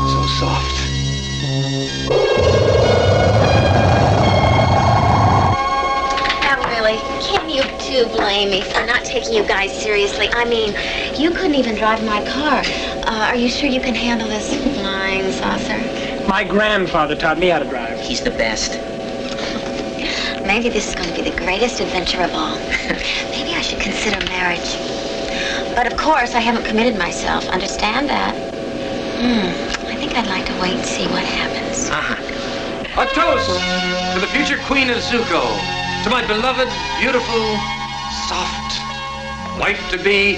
so soft.
Now, really, can you two blame me for not taking you guys seriously? I mean, you couldn't even drive my car. Are you sure you can handle this flying saucer?
My grandfather taught me how to drive.
He's the best.
Maybe this is going to be the greatest adventure of all. Maybe I should consider marriage. But of course, I haven't committed myself. Understand that? I think I'd like to wait and see what happens.
A toast to the future queen of Zuko, to my beloved, beautiful, soft wife-to-be,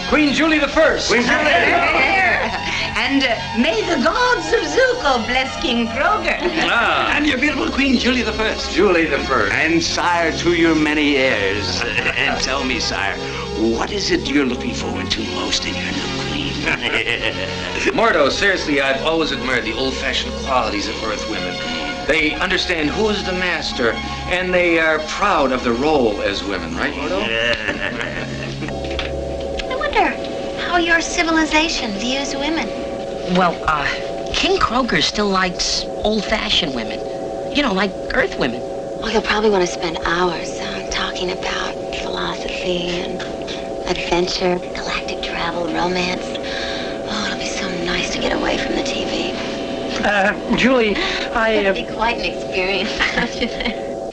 Queen Julie the First.
Queen Julie! And may the gods of Zuko bless King Kroger.
And your beautiful Queen Julie the First.
Julie the First.
And sire, to your many heirs. And tell me, sire, what is it you're looking forward to most in your new queen?
Mordo, seriously, I've always admired the old-fashioned qualities of Earth women. They understand who's the master, and they are proud of the role as women, right, Mordo?
I wonder how your civilization views women.
Well, King Kroger still likes old-fashioned women. You know, like Earth women.
Well, you'll probably want to spend hours talking about philosophy and adventure, galactic travel, romance. Oh, it'll be so nice to get away from the TV.
Julie,
It'll be quite an experience.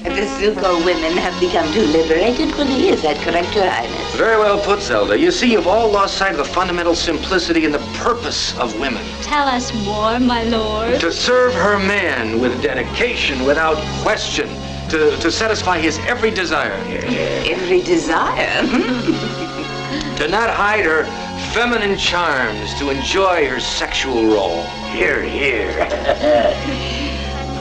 The Zuko women have become too liberated for the is that correct, Your Highness?
Very well put, Zelda. You see, you've all lost sight of the fundamental simplicity and the purpose of women.
Tell us more, my lord.
To serve her man with dedication, without question. To satisfy his every desire.
Every desire?
To not hide her feminine charms, to enjoy her sexual role.
Hear, hear.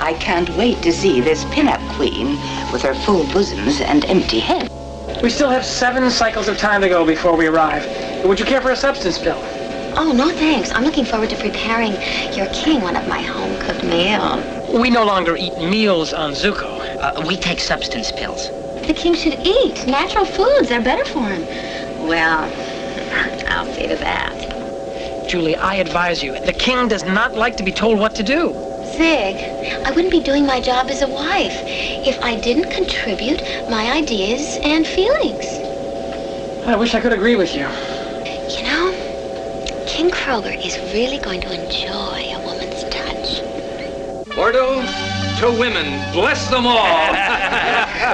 I can't wait to see this pin-up queen with her full bosoms and empty head.
we still have 7 cycles of time to go before we arrive. Would you care for a substance pill?
Oh, no thanks. I'm looking forward to preparing your king one of my home-cooked meals.
We no longer eat meals on Zuko.
We take substance pills.
The king should eat natural foods. They're better for him. Well, I'll see to that.
Julie, I advise you, the king does not like to be told what to do.
Zig, I wouldn't be doing my job as a wife if I didn't contribute my ideas and feelings.
I wish I could agree with you.
You know, King Kroger is really going to enjoy a woman's touch.
Mordo, to women, bless them all.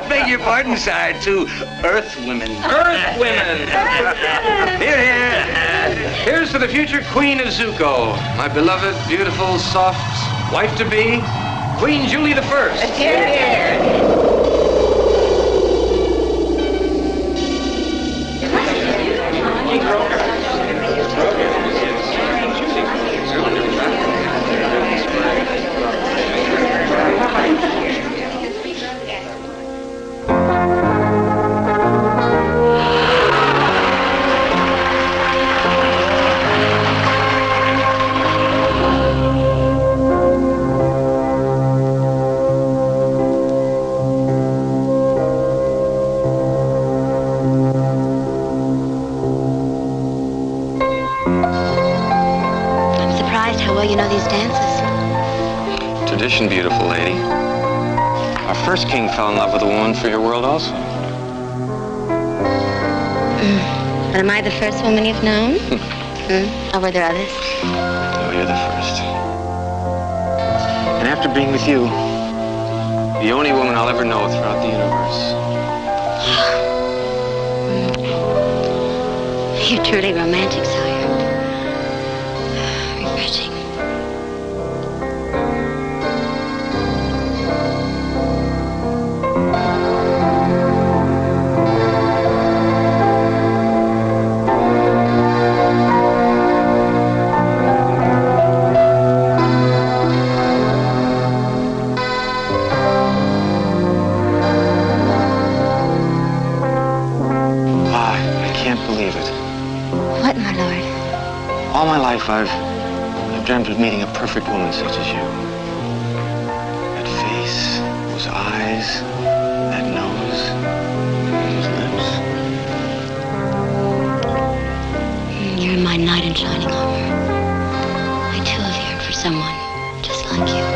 Beg your pardon, sire, to Earth women.
Earth women.
Here, here.
Here's to the future Queen of Zuko, my beloved, beautiful, soft wife-to-be, Queen Julie the First.
Here, here.
You know these dances.
Tradition, beautiful lady. Our first king fell in love with a woman for your world also.
But am I the first woman you've known? Or were there others?
Oh, you're the first. And after being with you, the only woman I'll ever know throughout the universe.
You're truly romantic, sire. Refreshing.
All my life, I've dreamt of meeting a perfect woman such as you. That face, those eyes, that nose, those lips.
You're my knight in shining armor. I too have yearned for someone just like you.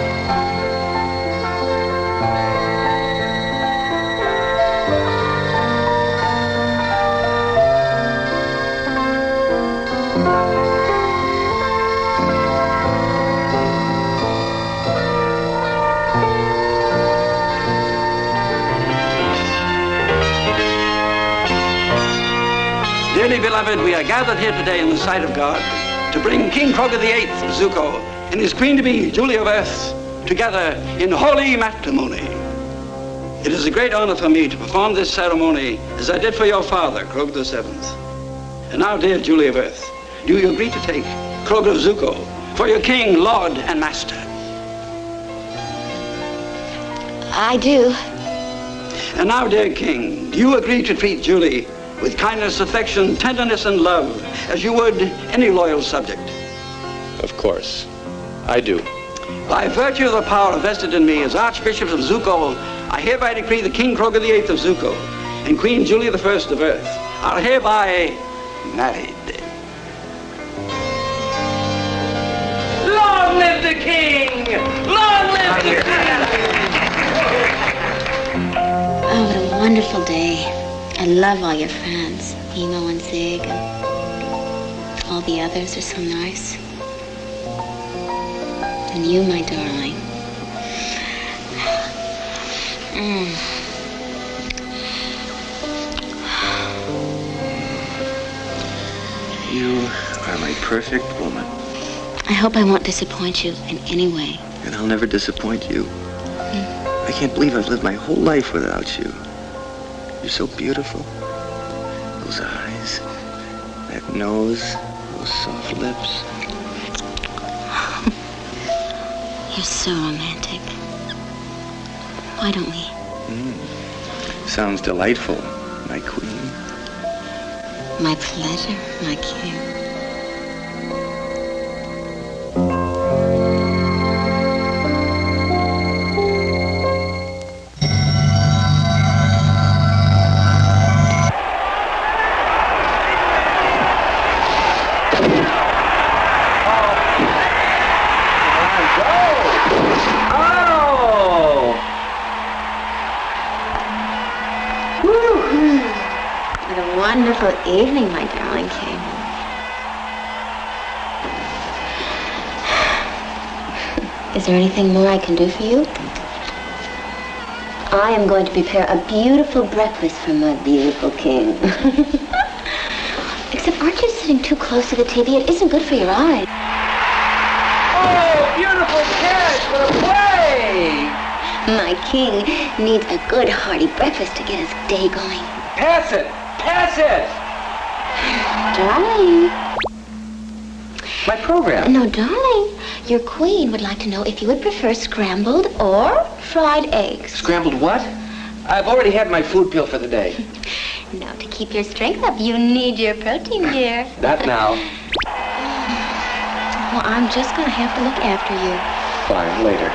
Dearly beloved, we are gathered here today in the sight of God to bring King Kroger VIII of Zuko and his queen-to-be, Julie of Earth, together in holy matrimony. It is a great honor for me to perform this ceremony as I did for your father, Kroger VII. And now, dear Julie of Earth, do you agree to take Kroger of Zuko for your king, lord, and master?
I do.
And now, dear king, do you agree to treat Julie with kindness, affection, tenderness, and love, as you would any loyal subject.
Of course. I do.
By virtue of the power vested in me as Archbishop of Zuko, I hereby decree that King Kroger VIII of Zuko and Queen Julia I of Earth are hereby married.
Long live the king! Long live the king!
Oh, what a wonderful day. I love all your friends, Emo and Zig, and all the others are so nice. And you, my darling.
You are my perfect woman.
I hope I won't disappoint you in any way.
And I'll never disappoint you. I can't believe I've lived my whole life without you. You're so beautiful. Those eyes, that nose, those soft lips.
You're so romantic. Why don't we?
Sounds delightful, my queen.
My pleasure, my king. Wonderful evening, my darling king. Is there anything more I can do for you? I am going to prepare a beautiful breakfast for my beautiful king. Except, aren't you sitting too close to the TV? It isn't good for your eyes.
Oh, beautiful catch! What a play!
My king needs a good hearty breakfast to get his day going.
Pass it! Pass it!
Darling.
My program.
No, darling. Your queen would like to know if you would prefer scrambled or fried eggs.
Scrambled what? I've already had my food pill for the day.
Now, to keep your strength up, you need your protein, dear.
Not now.
Well, I'm just going to have to look after you.
Fine, later.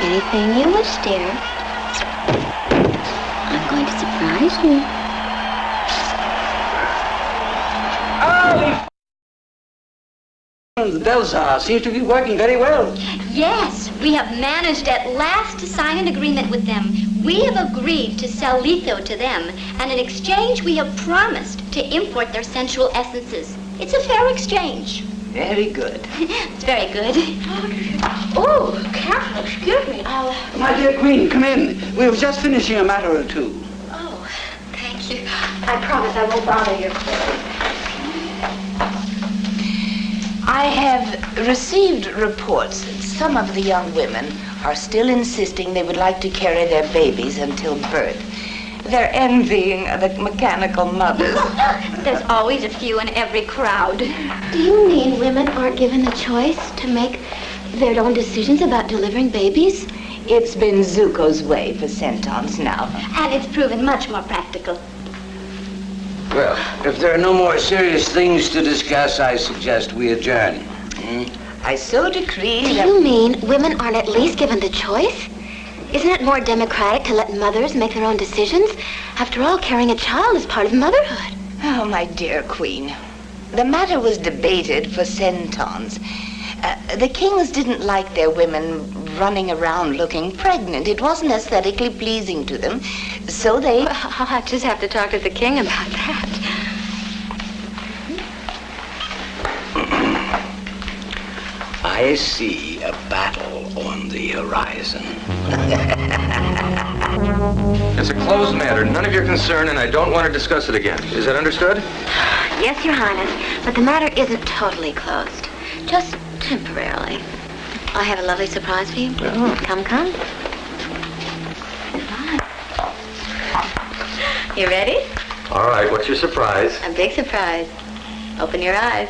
Anything you wish, dear. I'm going to surprise you.
The Delzar seems to be working very well.
Yes, we have managed at last to sign an agreement with them. We have agreed to sell litho to them, and in exchange we have promised to import their sensual essences. It's a fair exchange.
Very good.
It's very good. Oh, careful, excuse me.
My dear Queen, come in. We were just finishing a matter or two.
Oh, thank you. I promise I won't bother you.
I have received reports that some of the young women are still insisting they would like to carry their babies until birth. They're envying the mechanical mothers.
There's always a few in every crowd.
Do you mean women aren't given the choice to make their own decisions about delivering babies?
It's been Zuko's way for centons now.
And it's proven much more practical.
Well, if there are no more serious things to discuss, I suggest we adjourn.
I so decree
Do
that...
you mean women aren't at least given the choice? Isn't it more democratic to let mothers make their own decisions? After all, carrying a child is part of motherhood.
Oh, my dear Queen. The matter was debated for centons. The kings didn't like their women running around looking pregnant. It wasn't aesthetically pleasing to them. So they...
Well, I'll just have to talk to the king about that.
I see a battle on the horizon.
It's a closed matter, none of your concern, and I don't want to discuss it again. Is that understood?
Yes, Your Highness, but the matter isn't totally closed. Just temporarily. I have a lovely surprise for you.
Oh.
Come. Come on. You ready?
All right, what's your surprise?
A big surprise. Open your eyes.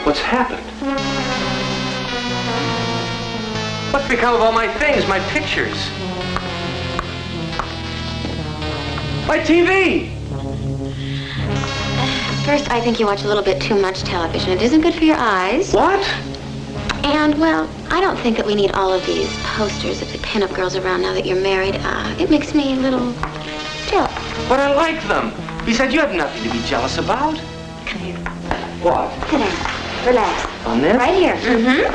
What's happened? What's become of all my things, my pictures? My TV!
First, I think you watch a little bit too much television. It isn't good for your eyes.
What?
And, well, I don't think that we need all of these posters of the pinup girls around now that you're married. It makes me a little jealous.
But I like them. Besides, you have nothing to be jealous about.
Come here.
What?
Sit down. Relax.
On this?
Right here. Mm-hmm.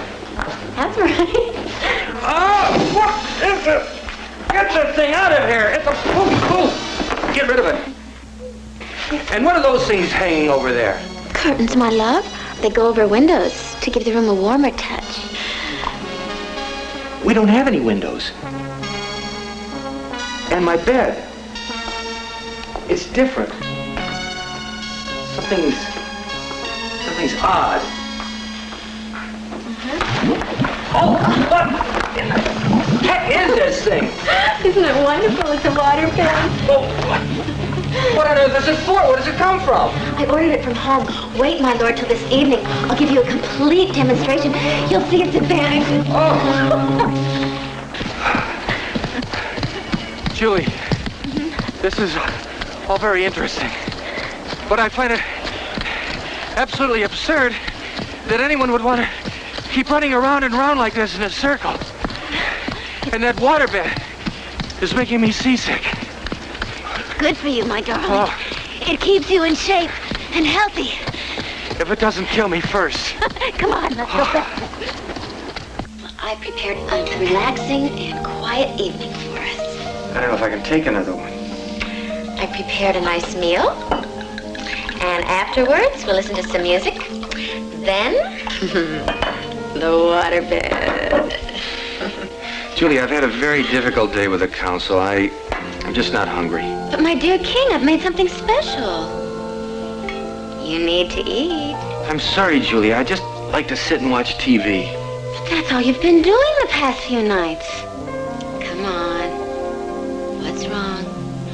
That's right.
Oh, what is it? Get this thing out of here. It's a poof. Get rid of it. And what are those things hanging over there?
Curtains, my love. They go over windows to give the room a warmer touch.
We don't have any windows. And my bed. It's different. Something's odd. Oh, what in the heck is this thing?
Isn't it wonderful? It's a water pen.
Oh, what on earth is it for? Where does it come from?
I ordered it from home. Wait, my lord, till this evening. I'll give you a complete demonstration. You'll see its advantages.
Oh. Julie, this is all very interesting. But I find it absolutely absurd that anyone would want to keep running around and around like this in a circle. And that waterbed is making me seasick.
Good for you, my darling.
Oh.
It keeps you in shape and healthy.
If it doesn't kill me first.
Come on, let's go back. I prepared a relaxing and quiet evening for us.
I don't know if I can take another one.
I prepared a nice meal. And afterwards, we'll listen to some music. Then, the waterbed.
Julie, I've had a very difficult day with the council. I'm just not hungry.
But my dear King, I've made something special. You need to eat.
I'm sorry, Julie. I just like to sit and watch TV.
But that's all you've been doing the past few nights. Come on. What's wrong?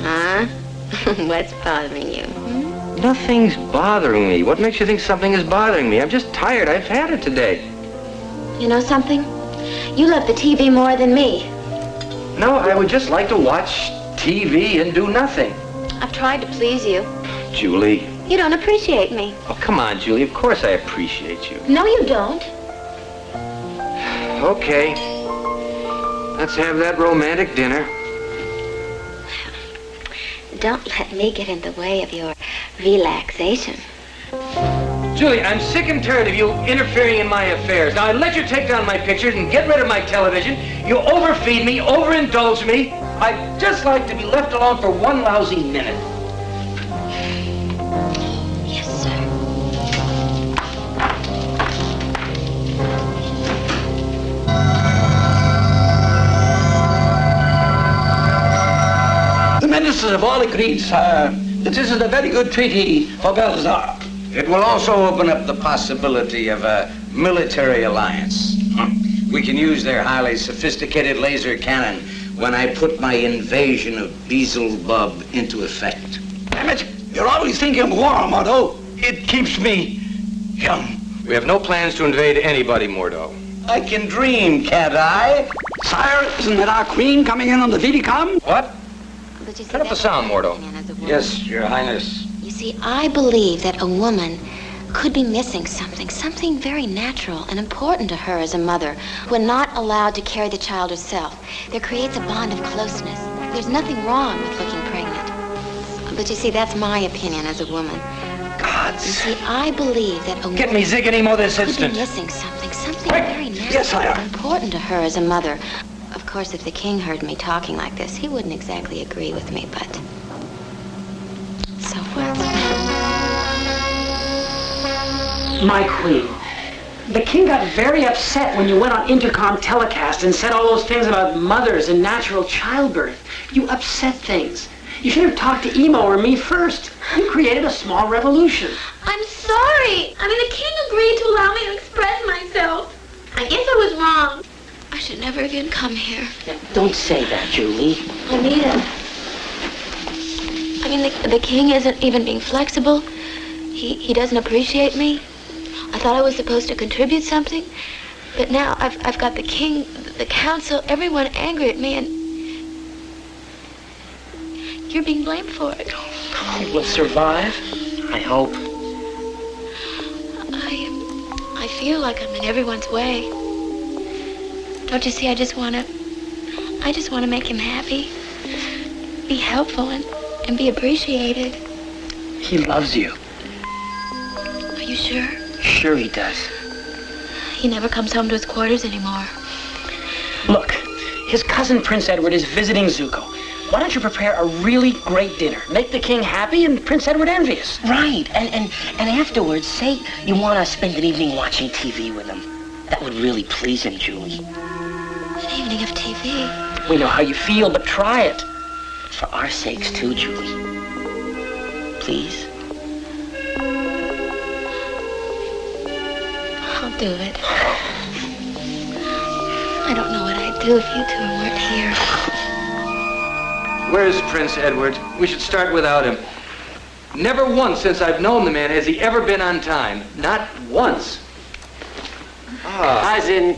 Huh? What's bothering you?
Nothing's bothering me. What makes you think something is bothering me? I'm just tired. I've had it today.
You know something? You love the TV more than me.
No, I would just like to watch TV and do nothing.
I've tried to please you.
Julie.
You don't appreciate me.
Oh, come on, Julie. Of course I appreciate you.
No, you don't.
Okay. Let's have that romantic dinner.
Don't let me get in the way of your relaxation.
Julie, I'm sick and tired of you interfering in my affairs. Now, I let you take down my pictures and get rid of my television. You overfeed me, overindulge me. I'd just like to be left alone for one lousy minute.
Yes, sir.
The ministers have all agreed, sir, that this is a very good treaty for Belzar.
It will also open up the possibility of a military alliance. We can use their highly sophisticated laser cannon when I put my invasion of Beelzebub into effect.
Damn it, you're always thinking of war, Mordo. It keeps me young.
We have no plans to invade anybody, Mordo.
I can dream, can't I?
Sire, isn't that our queen coming in on the Vidicom?
What?
But you see,
Turn up the sound, Mordo.
Yes, Your Highness.
You see, I believe that a woman could be missing something very natural and important to her as a mother, when not allowed to carry the child herself. There creates a bond of closeness. There's nothing wrong with looking pregnant. But you see, that's my opinion as a woman.
Gods.
You see, I believe that a woman
Get me Ziganimo this
could
instant.
be missing something
Quick.
very natural
Yes, sire.
and important to her as a mother. Of course, if the king heard me talking like this, he wouldn't exactly agree with me, but so what?
My queen, the king got very upset when you went on intercom telecast and said all those things about mothers and natural childbirth. You upset things. You should have talked to Emo or me first. You created a small revolution.
I'm sorry. I mean, the king agreed to allow me to express myself. I guess I was wrong. I should never even come here.
Now, don't say that, Julie.
I need it. I mean, the king isn't even being flexible. He doesn't appreciate me. I thought I was supposed to contribute something, but now I've got the king, the council, everyone angry at me, and
you're being blamed for it.
We'll survive, I hope.
I feel like I'm in everyone's way. Don't you see, I just want to make him happy, be helpful, and be appreciated.
He loves you.
Are you sure?
Sure he does.
He never comes home to his quarters anymore.
Look, his cousin Prince Edward is visiting Zuko. Why don't you prepare a really great dinner? Make the king happy and Prince Edward envious.
Right, and afterwards, say you want to spend an evening watching TV with him. That would really please him, Julie.
An evening of TV?
We know how you feel, but try it.
For our sakes, too, Julie. Please?
I'll do it. I don't know what I'd do if you two weren't here.
Where's Prince Edward? We should start without him. Never once since I've known the man has he ever been on time. Not once.
Cousin.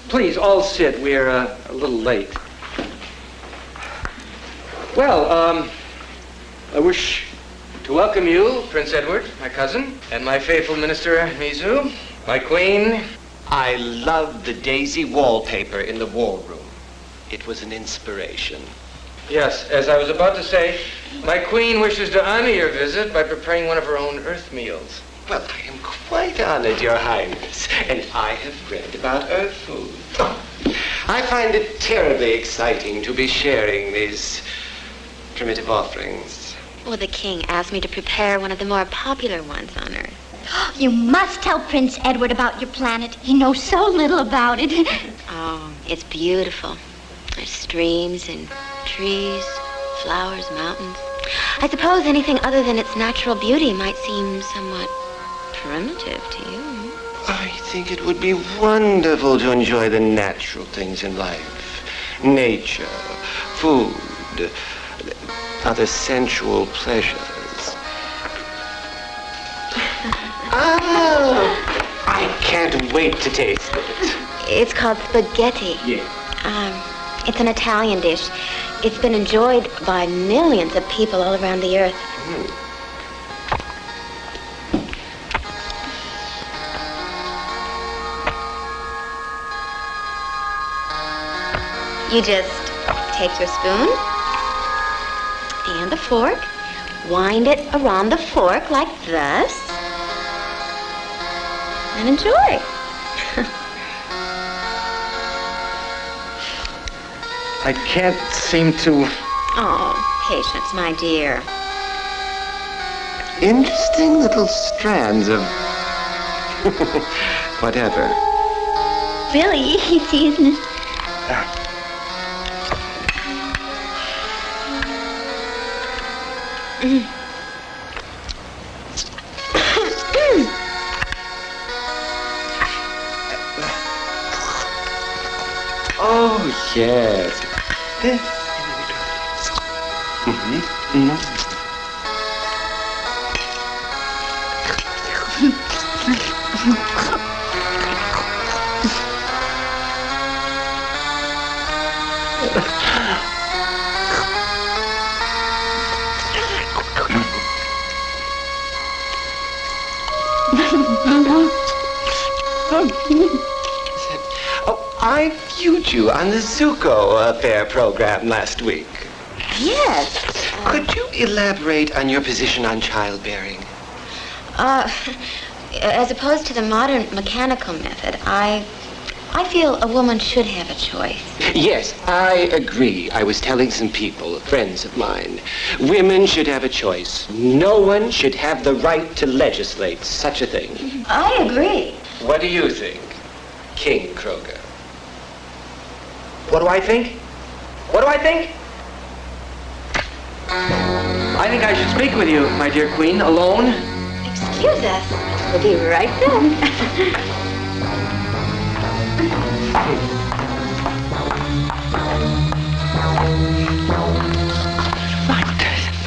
Please, all sit. We're a little late. Well, I wish to welcome you, Prince Edward, my cousin, and my faithful minister, Mizu, my queen.
I loved the daisy wallpaper in the war room. It was an inspiration.
Yes, as I was about to say, my queen wishes to honor your visit by preparing one of her own earth meals.
Well, I am quite honored, Your Highness, and I have read about earth food. I find it terribly exciting to be sharing these primitive offerings.
Well, the king asked me to prepare one of the more popular ones on Earth.
You must tell Prince Edward about your planet. He knows so little about it.
Oh, it's beautiful. There's streams and trees, flowers, mountains. I suppose anything other than its natural beauty might seem somewhat primitive to you.
I think it would be wonderful to enjoy the natural things in life. Nature, food, other sensual pleasures. I can't wait to taste it.
It's called spaghetti.
Yeah.
It's an Italian dish. It's been enjoyed by millions of people all around the earth. You just take your spoon and a fork, wind it around the fork like this, and enjoy.
I can't seem to...
Oh, patience, my dear.
Interesting little strands of... whatever.
Really easy, isn't it?
Oh, yes. Oh, I viewed you on the Zuko Fair program last week.
Yes.
Could you elaborate on your position on childbearing?
As opposed to the modern mechanical method, I feel a woman should have a choice.
Yes, I agree. I was telling some people, friends of mine, women should have a choice. No one should have the right to legislate such a thing.
I agree.
What do you think, King Kroger? What do I think? What do I think? I think I should speak with you, my dear queen, alone.
Excuse us. We'll be right back. What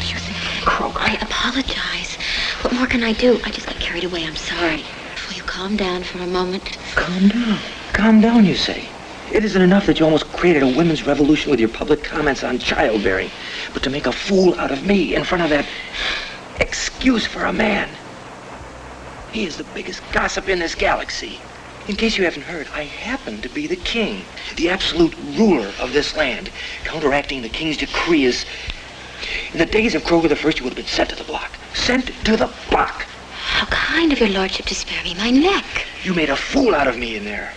do you think, Kroger? I apologize. What more can I do? I just got carried away. I'm sorry. Will you calm down for a moment?
Calm down. Calm down, you say.
It isn't enough that you almost created a women's revolution with your public comments on childbearing, but to make a fool out of me in front of that excuse for a man. He is the biggest gossip in this galaxy. In case you haven't heard, I happen to be the king, the absolute ruler of this land. Counteracting the king's decree is... In the days of Kroger the First, you would have been sent to the block. Sent to the block.
How kind of your lordship to spare me my neck.
You made a fool out of me in there.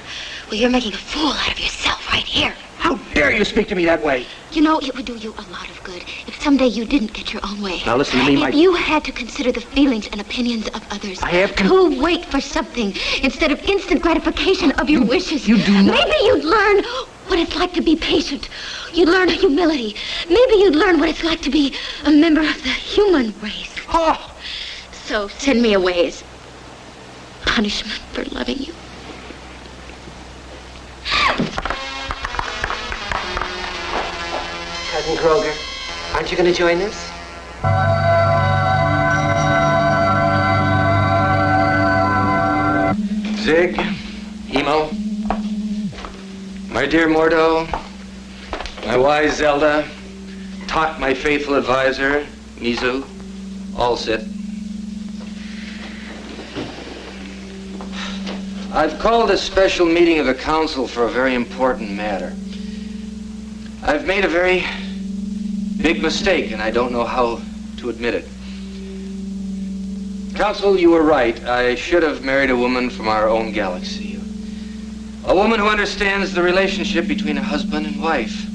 Well, you're making a fool out of yourself right here.
How dare you speak to me that way?
You know, it would do you a lot of good if someday you didn't get your own way.
Now listen to me,
If you had to consider the feelings and opinions of others.
I have
who wait for something instead of instant gratification of your wishes.
You do not...
Maybe you'd learn what it's like to be patient. You'd learn humility. Maybe you'd learn what it's like to be a member of the human race.
Oh!
So send me away as punishment for loving you.
Cousin Kroger, aren't you going to join us?
Zig, Emo, my dear Mordo, my wise Zelda, Tot, my faithful advisor, Mizu, all sit. I've called a special meeting of the council for a very important matter. I've made a very big mistake, and I don't know how to admit it. Council, you were right. I should have married a woman from our own galaxy. A woman who understands the relationship between a husband and wife.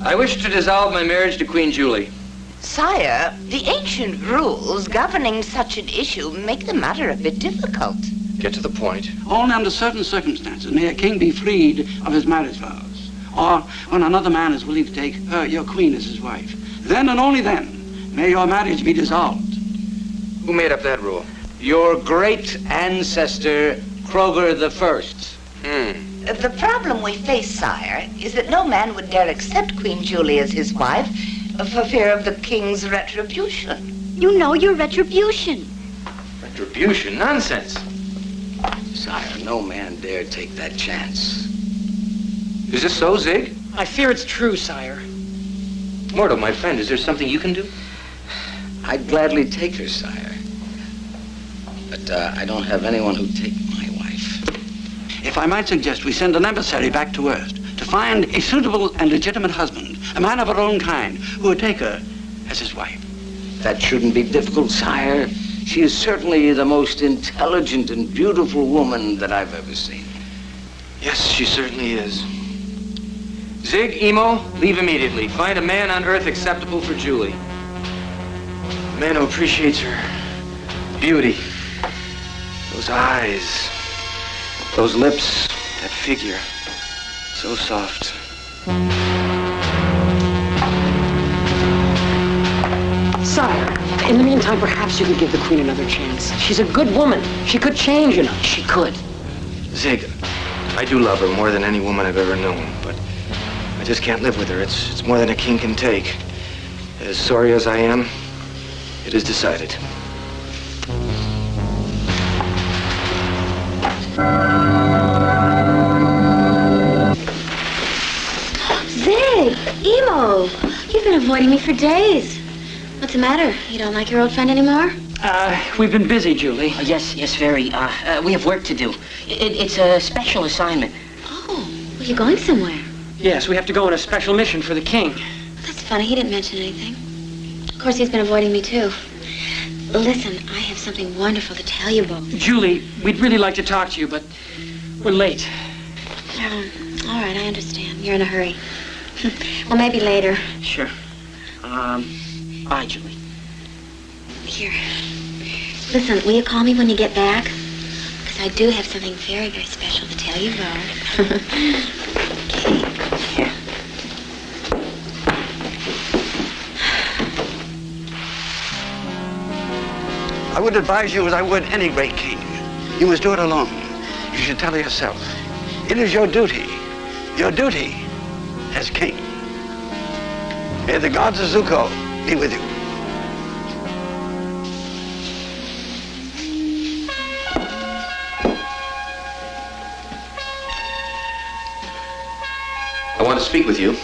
I wish to dissolve my marriage to Queen Julie.
Sire, the ancient rules governing such an issue make the matter a bit difficult.
Get to the point.
Only under certain circumstances may a king be freed of his marriage vows, or when another man is willing to take her, your queen, as his wife. Then and only then may your marriage be dissolved.
Who made up that rule?
Your great ancestor, Kroger the First.
The problem we face, sire, is that no man would dare accept Queen Julie as his wife for fear of the king's retribution.
You know your retribution.
Retribution? Nonsense.
Sire, no man dare take that chance.
Is this so, Zig?
I fear it's true, sire.
Mordo, my friend, is there something you can do?
I'd gladly take her, sire. But I don't have anyone who'd take my wife.
If I might suggest we send an emissary back to Earth to find a suitable and legitimate husband, a man of her own kind, who would take her as his wife.
That shouldn't be difficult, sire. She is certainly the most intelligent and beautiful woman that I've ever seen.
Yes, she certainly is. Zig, Emo, leave immediately. Find a man on Earth acceptable for Julie. A man who appreciates her beauty. Those eyes, those lips, that figure. So soft.
Sire, in the meantime, perhaps you could give the Queen another chance. She's a good woman. She could change, you know. She could.
Zig, I do love her more than any woman I've ever known, but I just can't live with her. It's more than a king can take. As sorry as I am, it is decided.
Zig, Emo, you've been avoiding me for days. What's the matter? You don't like your old friend anymore?
We've been busy, Julie.
Yes, very. We have work to do. It's a special assignment.
Oh, well, you're going somewhere.
Yes, we have to go on a special mission for the king.
That's funny. He didn't mention anything. Of course, he's been avoiding me, too. Listen, I have something wonderful to tell you both.
Julie, we'd really like to talk to you, but we're late.
All right, I understand. You're in a hurry. Well, maybe later.
Sure. Bye, Julie.
Here. Listen, will you call me when you get back? Because I do have something very, very special to tell you both. Okay.
Here.
I would advise you as I would any great king. You must do it alone. You should tell her yourself. It is your duty as king. May the gods of Zuko be with you.
want to speak with you.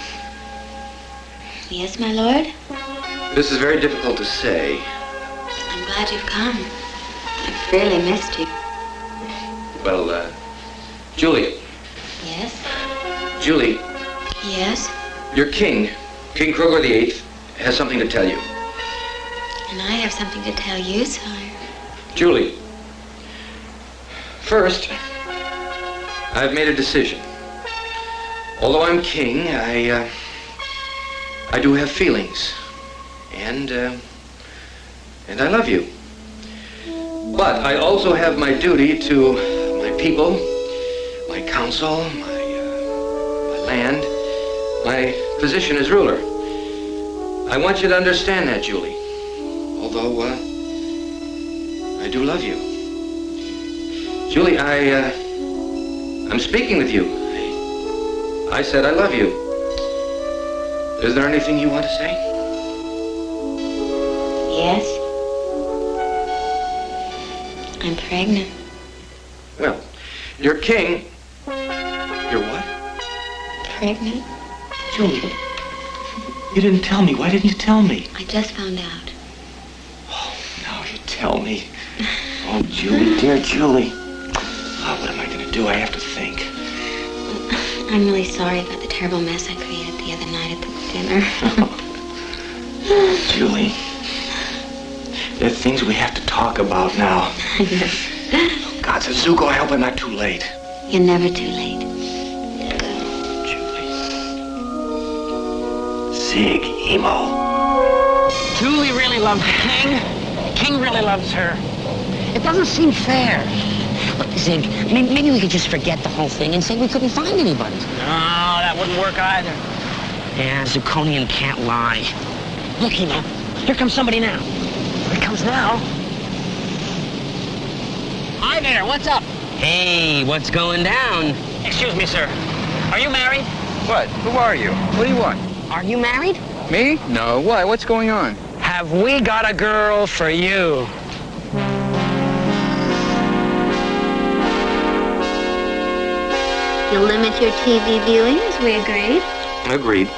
Yes, my lord?
This is very difficult to say.
I'm glad you've come. I've really missed you.
Well, Julie.
Yes?
Julie,
Yes?
your king, King Kroger VIII, has something to tell you.
And I have something to tell you, sire.
Julie, first, I've made a decision. Although I'm king, I do have feelings. And I love you. But I also have my duty to my people, my council, my land, my position as ruler. I want you to understand that, Julie. Although, I do love you. Julie, I'm speaking with you. I said I love you. Is there anything you want to say?
Yes? I'm pregnant.
Well, your king... You're what?
Pregnant?
Julie, you didn't tell me. Why didn't you tell me?
I just found out.
Now you tell me. Oh, Julie, dear Julie. Oh, what am I going to do? I have to think.
I'm really sorry about the terrible mess I created the other night at the dinner.
Julie, there are things we have to talk about now.
Yes.
Oh, God, Suzuko, I hope I'm not too late.
You're never too late.
Sig Emo.
Julie really loves the king. The king really loves her. It doesn't seem fair.
Look, Zig, maybe we could just forget the whole thing and say we couldn't find anybody.
No, that wouldn't work either.
Yeah, Zirconian can't lie. Look, Emo, here comes somebody now.
Here he comes now. Hi there, what's up?
Hey, what's going down?
Excuse me, sir. Are you married?
What? Who are you? What do you want?
Are you married?
Me? No. Why? What's going on?
Have we got a girl for you?
You'll limit your TV viewing as we agreed.
Agreed.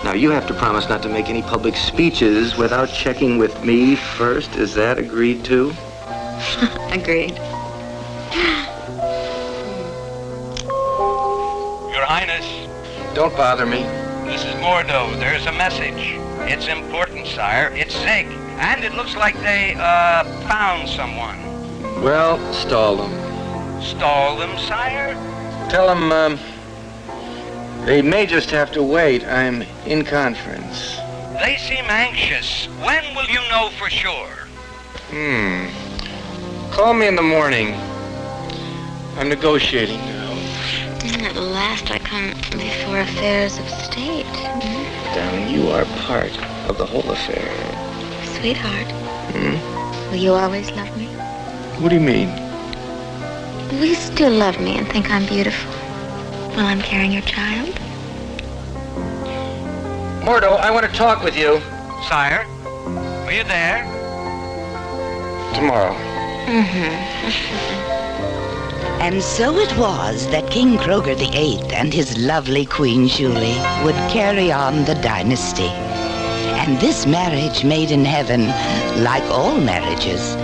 Now, you have to promise not to make any public speeches without checking with me first. Is that agreed too?
Agreed.
Your Highness,
Don't bother me.
this is Mordo. There's a message. It's important, sire. It's Zig. And it looks like they, found someone.
Well, stall them.
Stall them, sire?
Tell them, they may just have to wait. I'm in conference.
They seem anxious. When will you know for sure?
Call me in the morning. I'm negotiating now.
At last I come before affairs of state.
Darling, you are part of the whole affair.
Sweetheart, will you always love me?
What do you mean?
Will you still love me and think I'm beautiful while I'm carrying your child?
Mordo, I want to talk with you.
Sire, are you there?
Tomorrow.
And so it was that King Kroger VIII and his lovely Queen Julie would carry on the dynasty. And this marriage made in heaven, like all marriages,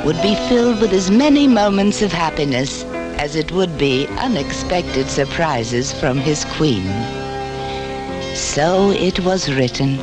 would be filled with as many moments of happiness as it would be unexpected surprises from his queen. So it was written.